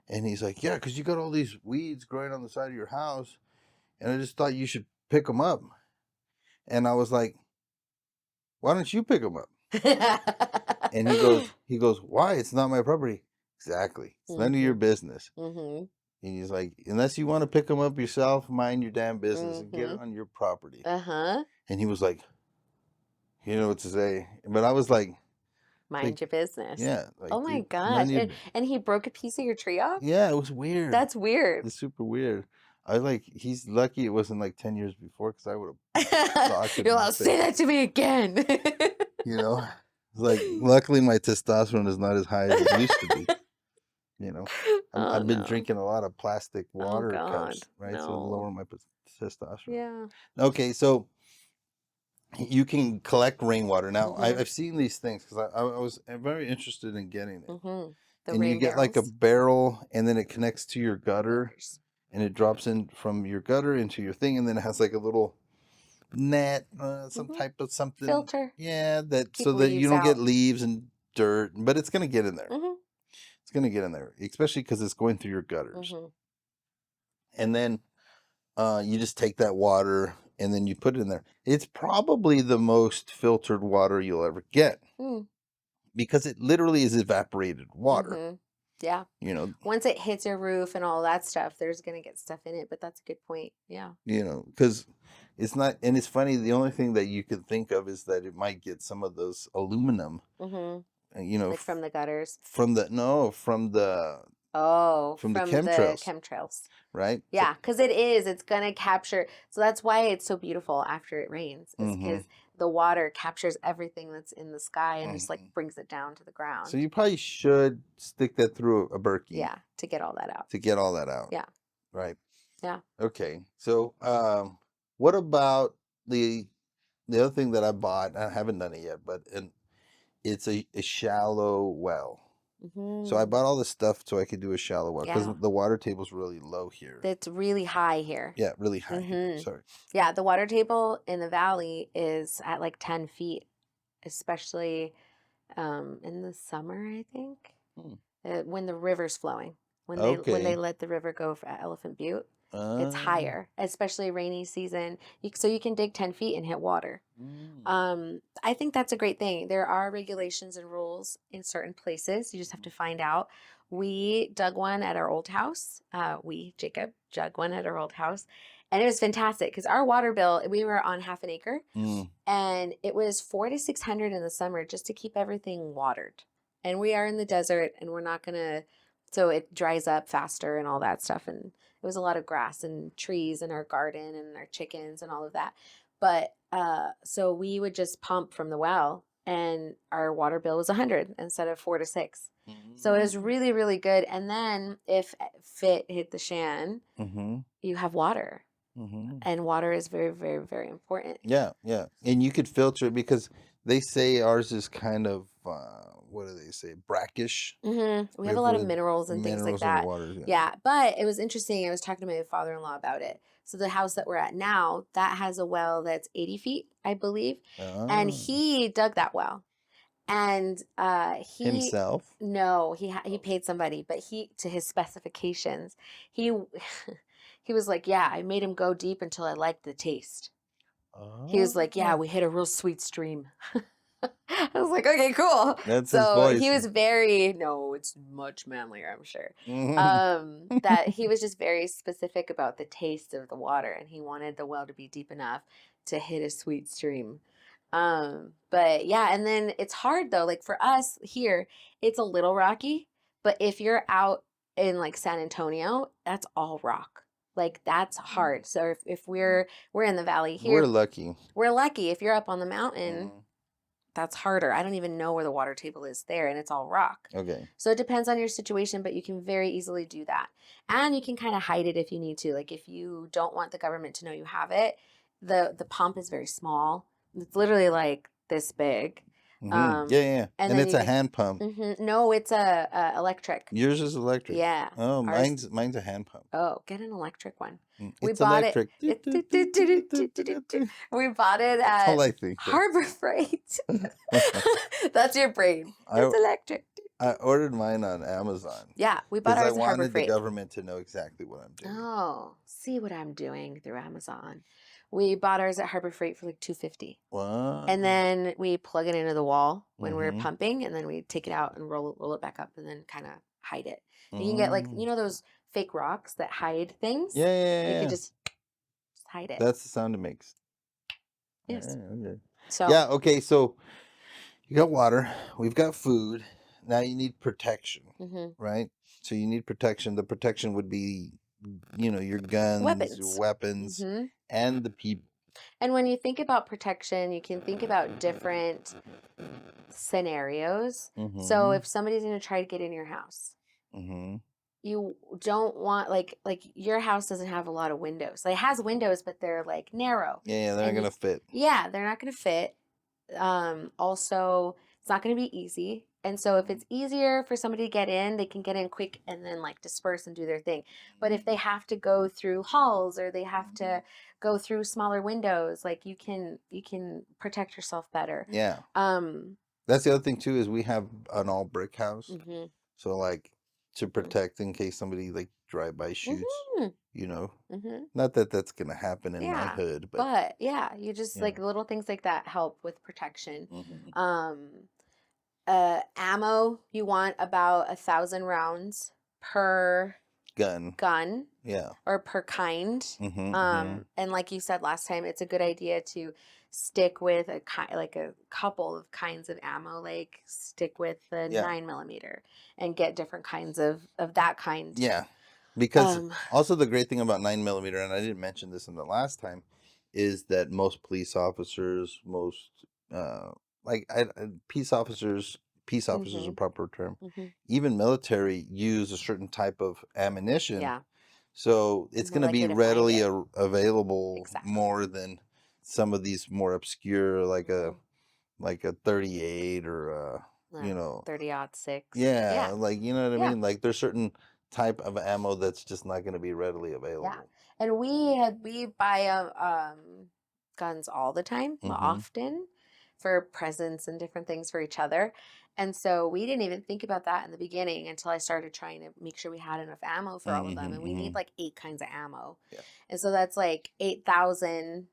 And he's like, "Yeah, because you got all these weeds growing on the side of your house, and I just thought you should pick them up." And I was like, "Why don't you pick them up?" And he goes, "Why? It's not my property." Exactly. It's none of your business. Mm-hmm. And he's like, "Unless you want to pick them up yourself, mind your damn business and get it on your property." Uh-huh. And he was like, "You know what to say?" But I was like, Mind your business. "Yeah, like Oh my it's none gosh. of your." And he broke a piece of your tree off? Yeah, it was weird. That's weird. It's super weird. I like. He's lucky it wasn't like 10 years before, because I would have socked him. You'll say that to me again. You know, like luckily my testosterone is not as high as it used to be. You know, Oh, I've been no. drinking a lot of plastic water God, cups, right? So no. lower my testosterone. Yeah. Okay, so you can collect rainwater. Now, Mhm. I've seen these things because I was very interested in getting it. Mhm. The And you rain get like a barrels. barrel, and then it connects to your gutter, Gutters. and it drops in from your gutter into your thing, and then it has like a little net, some Mhm. type of something. Filter. Yeah, that Keep so that you leaves don't get out. leaves and dirt, but it's gonna get in there. Mhm. It's gonna get in there, especially because it's going through your gutters. Mhm. And then you just take that water and then you put it in there. It's probably the most filtered water you'll ever get, Mm. because it literally is evaporated water. Mhm. Yeah. You know, Once it hits your roof and all that stuff, there's gonna get stuff in it. But that's a good point. Yeah. because it's not, and it's funny. The only thing that you can think of is that it might get some of those aluminum. Mhm. You know, Like from the gutters. from the no, from the Oh, from the from the chemtrails, chemtrails. right? So, Yeah, because it's gonna capture. So that's why it's so beautiful after it rains, is mhm, because the water captures everything that's in the sky and just like mhm. brings it down to the So ground. you probably should stick that through a Berkey Yeah, to get all that out. to get all that out, Yeah, right? yeah. Okay. So, what about the other thing that I bought? I haven't done it yet, but it's a shallow well. So I Hmm. bought all this stuff so I could do a shallow well, because Yeah, the water table's really low here. that's really high here. Yeah, really high here. Hmm. Sorry. Yeah, the water table in the valley is at like 10 feet, especially in the summer, I think, Hmm. when the river's flowing. When they Okay. let the river go at Elephant Butte, it's Uh, higher, especially rainy season. So you can dig 10 feet and hit water. mm, I think that's a great thing. There are regulations and rules in certain places. You just have to find out. We dug one at our old house. Jacob, dug one at our old house. And it was fantastic because our water bill, we were on half an acre, mm. and it was 4 to 600 in the summer just to keep everything watered. And we are in the desert, and we're not gonna, so it dries up faster and all that stuff. And it was a lot of grass and trees in our garden and our chickens and all of that. But so we would just pump from the well, and our water bill was 100 instead of 4 to 6. So it was Mm. really, really good. And then if fit hit the shan, Mhm. you have water, Mhm. and water is very, very, very important. Yeah, yeah. And you could filter it, because they say ours is kind of what do they say? Brackish. We We have a have lot of really minerals and things like minerals in the that. water. Yeah. Yeah, but it was interesting. I was talking to my father-in-law about it. So the house that we're at now, that has a well that's 80 feet, I believe, and Ah. he dug that well. And he Himself. no, he Oh. paid somebody, but he to his specifications. He he was like, "Yeah, I made him go deep until I liked the taste." He was like, "Yeah, Oh. we hit a real sweet stream." I was like, "Okay, cool." That's his So he voice. was very, no, it's much manlier, I'm sure. Mhm. That he was just very specific about the taste of the water, and he wanted the well to be deep enough to hit a sweet stream. But yeah, and then it's hard though. Like for us here, it's a little rocky, but if you're out in like San Antonio, that's all rock. Like that's hard. So if we're in the valley We're here, lucky. we're lucky. If you're up on the mountain, Mhm. that's harder. I don't even know where the water table is there, and it's all rock. Okay. So it depends on your situation, but you can very easily do that. And you can kind of hide it if you need to. Like if you don't want the government to know you have it, the pump is very small. It's literally like this big. Yeah. And And then it's you a can. hand pump. No, it's a electric. Yours is electric. Yeah. Oh, Ours. mine's a hand pump. Oh, get an electric one. We It's bought it. electric. We bought it That's all at I think of. Harbor Freight. That's your brain. It's I electric. I ordered mine on Amazon Yeah, we bought because I ours at Harbor wanted the Freight. government to know exactly what I'm doing. Oh, see what I'm doing through Amazon. We bought ours at Harbor Freight for like $250. What? And then we plug it into the wall when we're Mhm. pumping, and then we take it out and roll it back up, and then kind of hide it. And you can get like those fake rocks that hide things. Yeah. You could just hide it. That's the sound it makes. Yes. Okay. So Yeah. Okay. So you got water. We've got food. Now you need protection, right? So you need protection. The protection would be, your guns, your weapons, and the people. And when you think about protection, you can think about different scenarios. So if somebody's going to try to get in your house, you don't want like your house doesn't have a lot of windows. Like, it has windows, but they're like narrow. Yeah, they're not gonna fit. Yeah, they're not going to fit. Also, it's not going to be easy. And so if it's easier for somebody to get in, they can get in quick and then like disperse and do their thing. But if they have to go through halls or they have to go through smaller windows, like you can protect yourself better. Yeah. That's the other thing too, is we have an all brick house. So like to protect in case somebody like drive-by shoots, not that that's gonna happen in my hood, but yeah, you just like little things like that help with protection. Ammo, you want about 1,000 rounds per gun, or per kind. And like you said last time, it's a good idea to stick with a couple of kinds of ammo. Like stick with the 9mm and get different kinds of that kind. Yeah, because also the great thing about 9mm, and I didn't mention this in the last time, is that most police officers, peace officers is a proper term. Even military use a certain type of ammunition. Yeah. So it's going to be readily available more than some of these more obscure, like a 38 or 30-06. Yeah, like you know what I mean. Like there's certain type of ammo that's just not going to be readily available. Yeah, and we buy guns all the time, often, for presents and different things for each other. And so we didn't even think about that in the beginning until I started trying to make sure we had enough ammo for all of them. And we need like 8 kinds of ammo. Yeah. And so that's like 8,000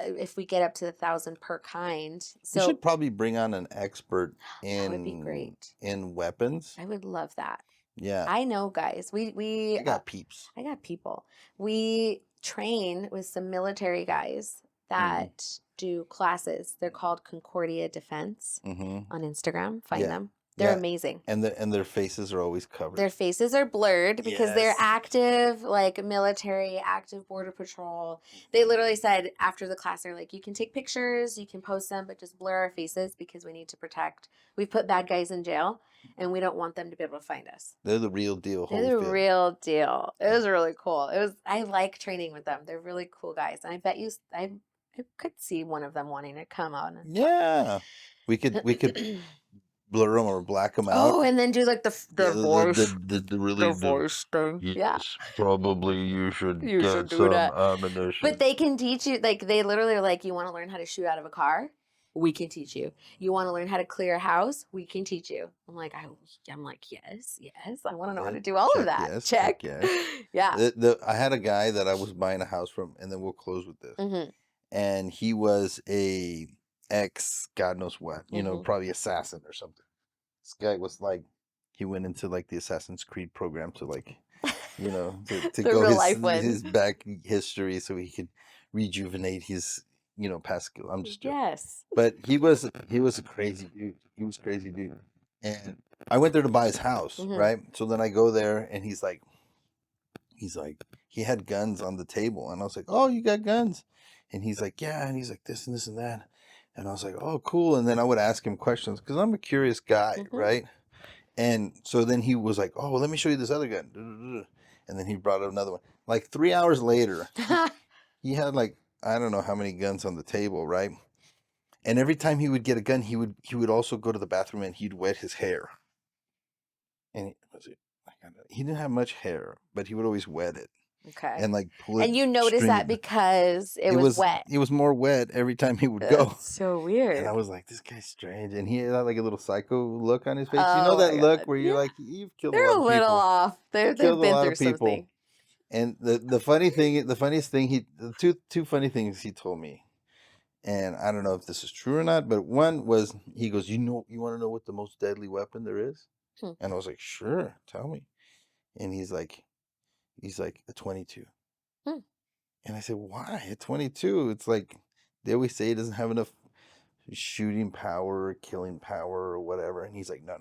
if we get up to 1,000 per kind. So we should probably bring on an expert that would be great. in weapons. I would love that. Yeah. I know, guys. I got peeps. I got people. We train with some military guys that do classes. They're called Concordia Defense on Instagram. Find them. They're amazing. And their faces are always covered. Their faces are blurred because they're active, like military, active border patrol. They literally said after the class, they're like, you can take pictures, you can post them, but just blur our faces because we need to protect. We've put bad guys in jail and we don't want them to be able to find us. They're the real deal. They're the real deal. It was really cool. I like training with them. They're really cool guys. And I bet I could see one of them wanting to come on. Yeah. We could blur them or black them out. Oh, and then do like the voice, the voice thing. Yes, probably you should do some that. ammunition. But they can teach you. Like they literally are like, you want to learn how to shoot out of a car? We can teach you. You want to learn how to clear a house? We can teach you. I'm like, yes. I want to know how to do all of that. Yes, Check. Yeah. I had a guy that I was buying a house from, and then we'll close with this. And he was a ex, God knows what, probably assassin or something. This guy was like, he went into like the Assassin's Creed program to like, to go his back history so he could rejuvenate his, past skill. I'm just joking. Yes. But he was a crazy dude. He was a crazy dude. And I went there to buy his house, right? So then I go there and he's like, he had guns on the table. And I was like, oh, you got guns? And he's like, yeah. And he's like, this and this and that. And I was like, oh, cool. And then I would ask him questions because I'm a curious guy, right? And so then he was like, oh, well, let me show you this other gun. And then he brought up another one. Like 3 hours later, he had like, I don't know how many guns on the table, right? And every time he would get a gun, he would also go to the bathroom and he'd wet his hair. And he didn't have much hair, but he would always wet it. Okay. And like pull it. And you noticed that because it was wet. It was more wet every time he would go. That's so weird. And I was like, this guy's strange. And he had like a little psycho look on his face. Oh, you know that my look God. where you're Yeah. like, you've killed They're a lot of people. a little off. They've Killed been a lot through of people. something. And the funniest thing, two funny things he told me. And I don't know if this is true or not, but one was, he goes, you want to know what the most deadly weapon there is? And I was like, sure, tell me. And he's like a 22. And I said, why a 22? It's like, they always say it doesn't have enough shooting power or killing power or whatever. And he's like, no.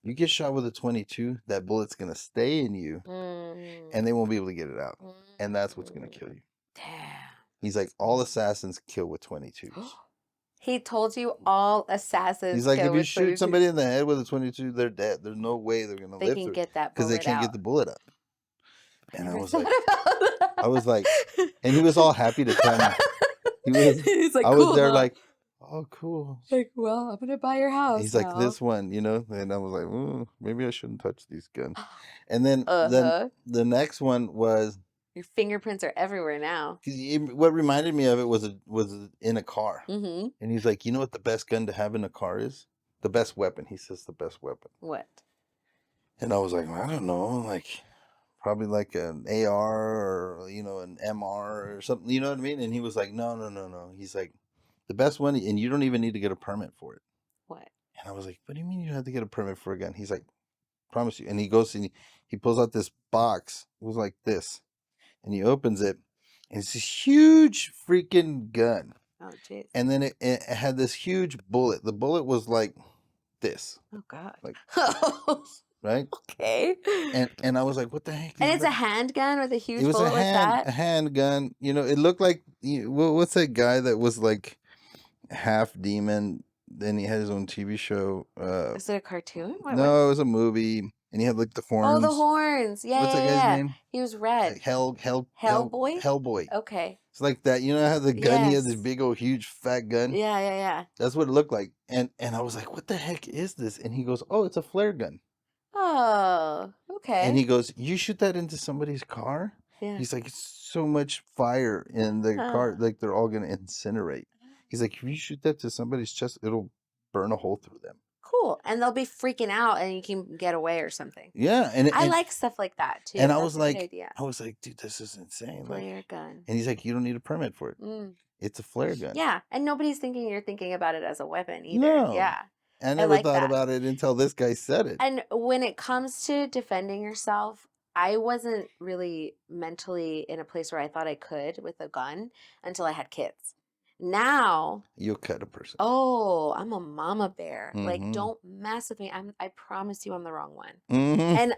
You get shot with a 22, that bullet's going to stay in you and they won't be able to get it out. And that's what's going to kill you. Damn. He's like, all assassins kill with 22s. He told you all assassins. He's like, kill if you with shoot 22. somebody in the head with a 22, they're dead. There's no way they're going to live through get that because they can't out. get the bullet up. And I was like, and he was all happy to tell me. He's like, I cool, was there huh? like, oh, cool. Like, well, I'm going to buy your house. He's now. like, this one, And I was like, maybe I shouldn't touch these guns. And then the next one was, your fingerprints are everywhere now. What reminded me of it was in a car. And he's like, you know what the best gun to have in a car is? The best weapon. He says the best weapon. What? And I was like, well, I don't know, like probably like an AR or an MR or something. You know what I mean? And he was like, no. He's like, the best one, and you don't even need to get a permit for it. What? And I was like, what do you mean you have to get a permit for a gun? He's like, promise you. And he goes and he pulls out this box. It was like this. And he opens it, and it's this huge freaking gun. Oh, jeez. And then it had this huge bullet. The bullet was like this. Oh, God. Like, right? Okay. And I was like, what the heck? And it's a handgun with a huge bullet like that? A handgun. It looked like, what's that guy that was like half demon? Then he had his own TV show. Is it a cartoon? No, it was a movie. And he had like the horns. Oh, the horns. Yeah. What's that guy's name? He was red. Like Hellboy? Hellboy. Okay. It's like that. You know how the gun, he had this Yes. big old huge fat gun? Yeah. That's what it looked like. And I was like, what the heck is this? And he goes, oh, it's a flare gun. Oh, okay. And he goes, you shoot that into somebody's car? Yeah. He's like, it's so much fire in the car, like they're all going to incinerate. He's like, if you shoot that to somebody's chest, it'll burn a hole through them. Cool. And they'll be freaking out and you can get away or something. Yeah. And I like stuff like that too. And That's I was a good like, idea. dude, this is insane. Flare gun. And he's like, you don't need a permit for it. It's a flare gun. Yeah. And nobody's thinking you're thinking about it as a weapon either. No. Yeah. I never thought about it until this guy said it. And when it comes to defending yourself, I wasn't really mentally in a place where I thought I could with a gun until I had kids. Now you'll cut a person. Oh, I'm a mama bear. Like, don't mess with me. I promise you, I'm the wrong one. Mm-hmm. And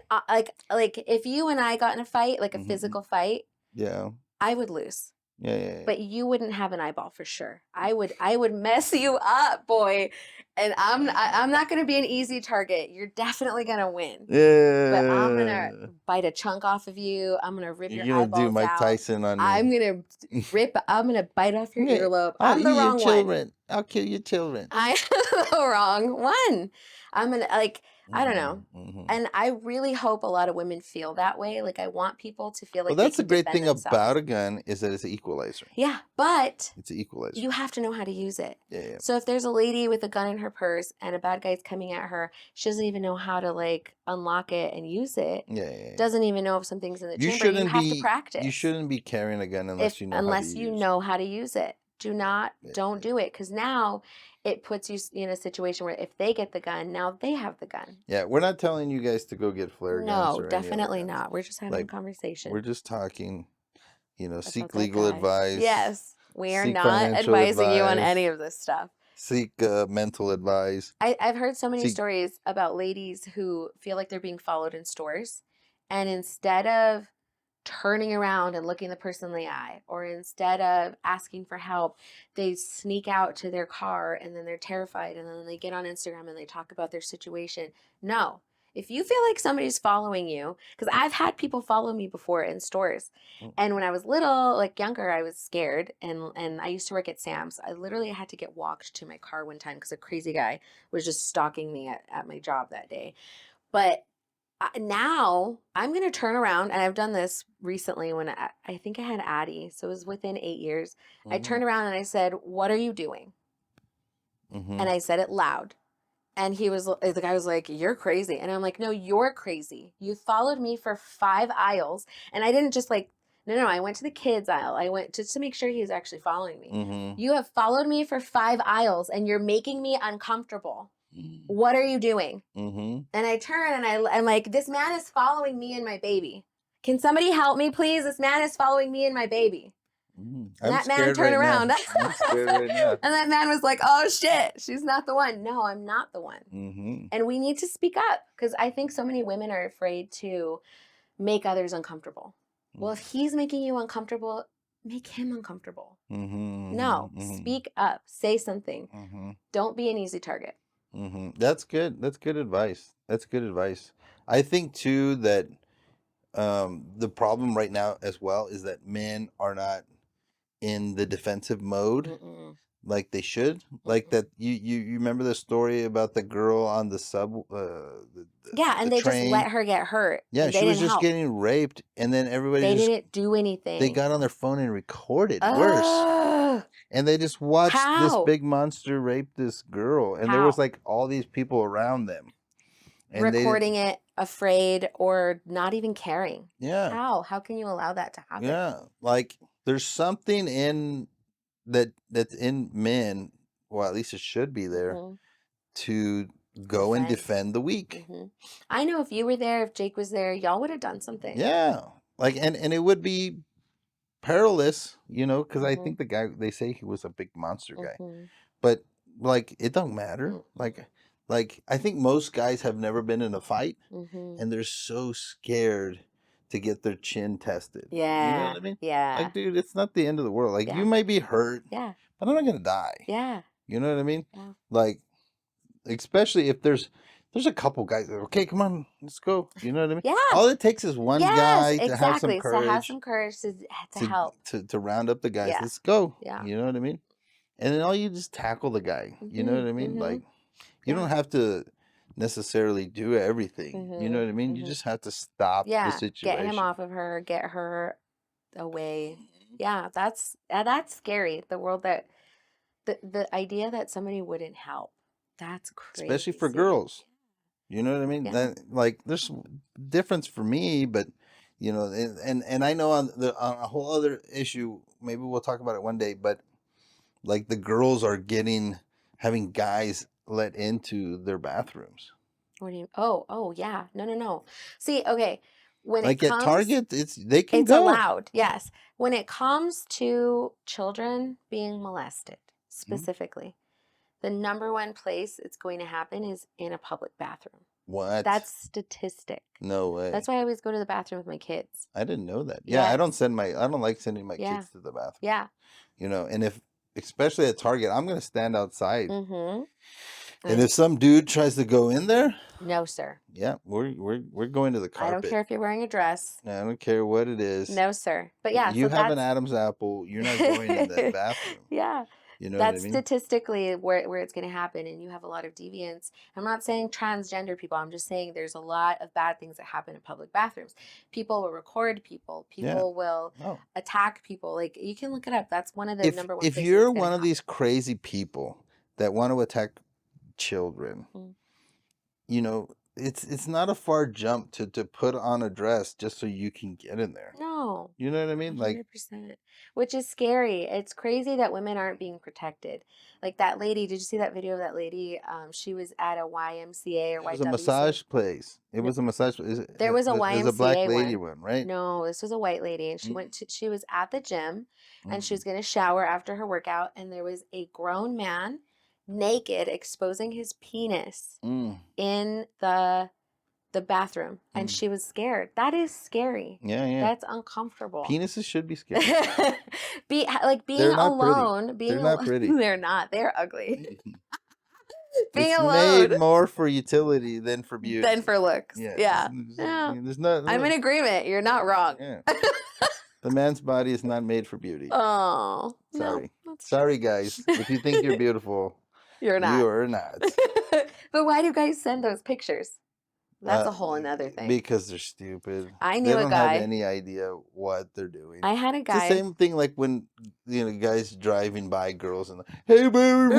like if you and I got in a fight, like a physical fight, yeah, I would lose. Yeah. But you wouldn't have an eyeball for sure. I would mess you up, boy. And I'm not gonna be an easy target. You're definitely gonna win. Yeah. But I'm gonna bite a chunk off of you. I'm gonna rip your eyeballs out. You're gonna do Mike Tyson on me. I'm gonna bite off your earlobe. I'll I'm the wrong one. I'll kill your children. I'm the wrong one. I'm gonna I don't know. And I really hope a lot of women feel that way. Like, I want people to feel like that's the great thing themselves. about a gun is that it's an equalizer. Yeah, but it's an equalizer. You have to know how to use it. Yeah. So if there's a lady with a gun in her purse and a bad guy's coming at her, she doesn't even know how to unlock it and use it. Yeah. Doesn't even know if something's in the chamber. You have to practice. You shouldn't be carrying a gun unless you know how to use it. Don't do it, because now it puts you in a situation where if they get the gun, now they have the gun. Yeah, we're not telling you guys to go get flare guns. No, definitely not. We're just having a conversation. We're just talking, seek legal advice. Yes, we are not advising you on any of this stuff. Seek mental advice. I've heard so many stories about ladies who feel like they're being followed in stores, and instead of turning around and looking the person in the eye, or instead of asking for help, they sneak out to their car and then they're terrified and then they get on Instagram and they talk about their situation. No, If you feel like somebody's following you, because I've had people follow me before in stores. And when I was little, like younger, I was scared. And I used to work at Sam's. I literally had to get walked to my car one time because a crazy guy was just stalking me at my job that day. But now I'm going to turn around, and I've done this recently when I think I had Addie. So it was within 8 years. I turned around and I said, "What are you doing?" And I said it loud. And the guy was like, "You're crazy." And I'm like, "No, you're crazy. You followed me for 5 aisles." And I didn't just like, no, I went to the kids aisle. I went just to make sure he was actually following me. You have followed me for 5 aisles and you're making me uncomfortable. What are you doing? And I turn and I'm like, "This man is following me and my baby. Can somebody help me, please? This man is following me and my baby." And that man turned around. I'm scared right now. And that man was like, "Oh shit, she's not the one." No, I'm not the one. And we need to speak up, because I think so many women are afraid to make others uncomfortable. Well, if he's making you uncomfortable, make him uncomfortable. No, speak up, say something. Don't be an easy target. That's good. That's good advice. That's good advice. I think too that the problem right now as well is that men are not in the defensive mode like they should. Like that you remember the story about the girl on the and they train? Just let her get hurt. Yeah, and they she was didn't just help. getting raped, and then everybody They just didn't do anything. they got on their phone and recorded. Worse. And they just watched this big monster rape this girl, and there was like all these people around them. And recording it, afraid, or not even caring. Yeah. How can you allow that to happen? Yeah, like there's something in that's in men, well, at least it should be there, to go and defend the weak. I know if you were there, if Jake was there, y'all would have done something. Yeah, like and it would be perilous, because I think the guy, they say he was a big monster guy, but like it don't matter. Like I think most guys have never been in a fight, and they're so scared to get their chin tested. Yeah. You know what I mean? Yeah. Like, dude, it's not the end of the world. Like, you might be hurt. Yeah. But I'm not gonna die. Yeah. You know what I mean? Yeah. Like, especially if there's a couple guys that, okay, come on, let's go. You know what I mean? Yeah. All it takes is one guy to have some courage. To have some courage to help. To round up the guys. Yeah. Let's go. Yeah. You know what I mean? And then all you just tackle the guy. You know what I mean? Like, you don't have to necessarily do everything. You know what I mean? You just have to stop the situation. Get him off of her, get her away. Yeah, that's scary. The world that the idea that somebody wouldn't help. That's crazy. Especially for girls. You know what I mean? Yeah. Like there's difference for me, but and I know on a whole other issue, maybe we'll talk about it one day, but like the girls are having guys let into their bathrooms. What do you? Oh yeah. No. See, okay. When like it comes, at Target, they can it's go. allowed. Yes. When it comes to children being molested, specifically, the number one place it's going to happen is in a public bathroom. What? That's statistic. No way. That's why I always go to the bathroom with my kids. I didn't know that. Yeah, I don't like sending my kids to the bathroom. Yeah. And especially at Target, I'm gonna stand outside. And if some dude tries to go in there, no, sir. Yeah, we're going to the carpet. I don't care if you're wearing a dress. I don't care what it is. No, sir. But yeah, you have an Adam's apple. You're not going in that bathroom. Yeah. You know that's what I mean? Statistically where it's going to happen, and you have a lot of deviants. I'm not saying transgender people. I'm just saying there's a lot of bad things that happen in public bathrooms. People will record people. People will attack people. Like, you can look it up. That's one of the number one. If you're one of these crazy people that want to attack children, it's not a far jump to put on a dress just so you can get in there. No. You know what I mean? 100%. Like, which is scary. It's crazy that women aren't being protected. Like that lady, did you see that video of that lady? She was at a YMCA or YWCA. It was a massage place. It was a massage. There was a YMCA. It was a black lady one, right? No, this was a white lady, and she was at the gym, and she was going to shower after her workout, and there was a grown man naked exposing his penis in the bathroom, and she was scared. That is scary. Yeah. That's uncomfortable. Penises should be scary. Being they're not alone. They're not pretty. They're not. They're ugly. Being It's alone made more for utility than for beauty. than for looks. Yes. Yeah. There's not. I'm in agreement. You're not wrong. Yeah. The man's body is not made for beauty. Oh, Sorry. No, Sorry, guys. If you think you're beautiful, you're not. You're not. But why do guys send those pictures? That's a whole another thing. Because they're stupid. I knew they a don't guy. have any idea what they're doing. I had a It's guy. the same thing like when guys driving by girls and hey baby.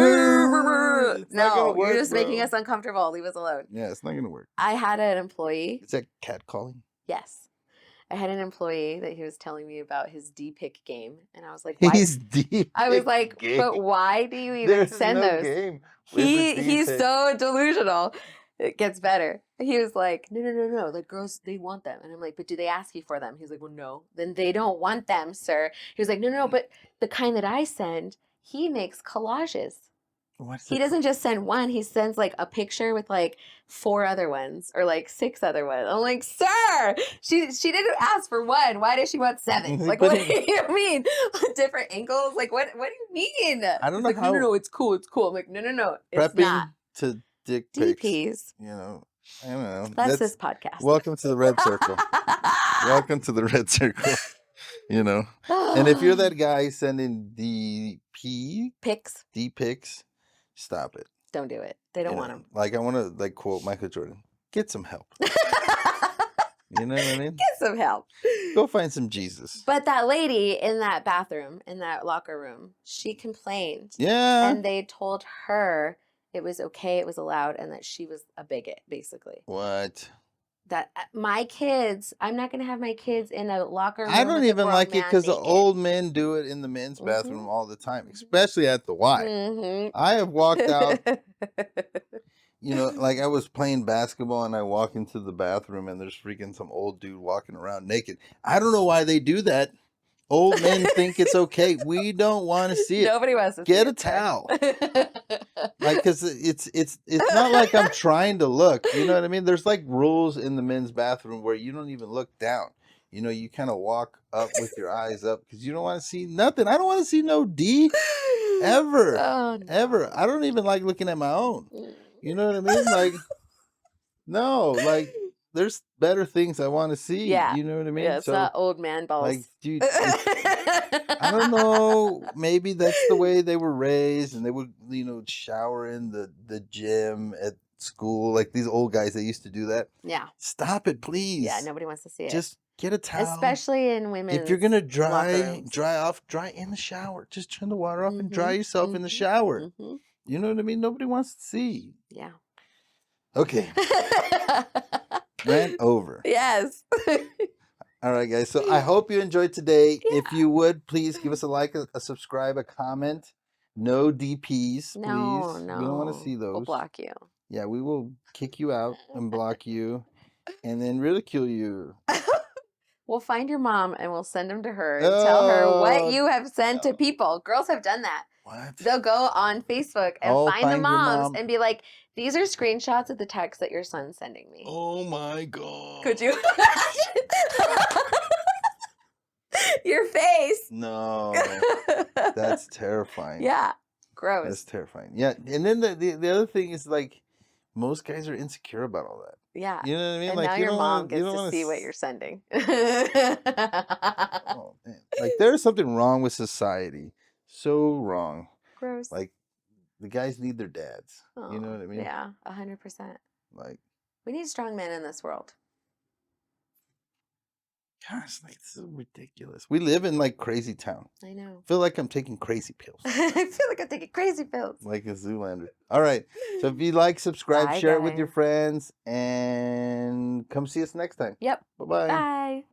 No, you're just making us uncomfortable. Leave us alone. Yeah, it's not gonna work. I had an employee. Is that cat calling? Yes. I had an employee that he was telling me about his D-pick game, and I was like, "Why?" He's deep. I was like, "But why do you even There's send no those?" Game He's so delusional. It gets better. He was like, no. Like girls, they want them, and I'm like, "But do they ask you for them?" He's like, "Well, no." Then they don't want them, sir. He was like, "No. But the kind that I send, he makes collages." He doesn't just send one. He sends like a picture with like 4 other ones or like 6 other ones. I'm like, sir, she didn't ask for one. Why does she want 7? Like, what do you mean? Different angles? Like, what do you mean? I don't know like, how. No, it's cool. It's cool. I'm like, no. It's Prepping not. to dick pics. DPs. I don't know. That's this podcast. Welcome to the red circle. Welcome to the red circle. And if you're that guy sending pics, stop it. Don't do it. They don't want them. Like I want to quote Michael Jordan. Get some help. You know what I mean? Get some help. Go find some Jesus. But that lady in that bathroom, in that locker room, she complained. Yeah. And they told her it was okay, it was allowed, and that she was a bigot, basically. What? That my kids, I'm not going to have my kids in a locker room. I don't even like it because the old men do it in the men's bathroom all the time, especially at the Y. I have walked out, like I was playing basketball and I walk into the bathroom and there's freaking some old dude walking around naked. I don't know why they do that. Old men think it's okay. We don't want to see it. Nobody wants to Get a towel. Like, because it's not like I'm trying to look. You know what I mean? There's like rules in the men's bathroom where you don't even look down. You kind of walk up with your eyes up because you don't want to see nothing. I don't want to see no D ever. Oh, no. Ever. I don't even like looking at my own. You know what I mean? Like, no, like there's better things I want to see. Yeah. You know what I mean? Yeah, it's not old man balls. Like, dude, I don't know. Maybe that's the way they were raised, and they would, shower in the gym at school. Like these old guys that used to do that. Yeah. Stop it, please. Yeah, nobody wants to see it. Just get a towel. Especially in women's. If you're gonna dry in the shower. Just turn the water off and dry yourself in the shower. You know what I mean? Nobody wants to see. Yeah. Okay. Rant over. Yes. All right, guys. So I hope you enjoyed today. Yeah. If you would, please give us a like, a subscribe, a comment. No DPs, please. No. We don't want to see those. We'll block you. Yeah, we will kick you out and block you and then ridicule you. We'll find your mom and we'll send them to her and tell her what you have sent to people. Girls have done that. What? They'll go on Facebook and find the moms and be like, these are screenshots of the text that your son's sending me. Oh my God. Could you? Your face. No. That's terrifying. Yeah. Gross. That's terrifying. Yeah. And then the other thing is like most guys are insecure about all that. Yeah. You know what I mean? And like now your mom gets to see what you're sending. Oh, man. Like there's something wrong with society. So wrong. Gross. Like the guys need their dads. You know what I mean? Yeah, 100%. Like we need strong men in this world. Gosh, like it's so ridiculous. We live in like crazy town. I know. I feel like I'm taking crazy pills. I feel like I'm taking crazy pills. Like a Zoolander. All right. So if you like, subscribe, share it with your friends, and come see us next time. Yep. Bye-bye. Bye.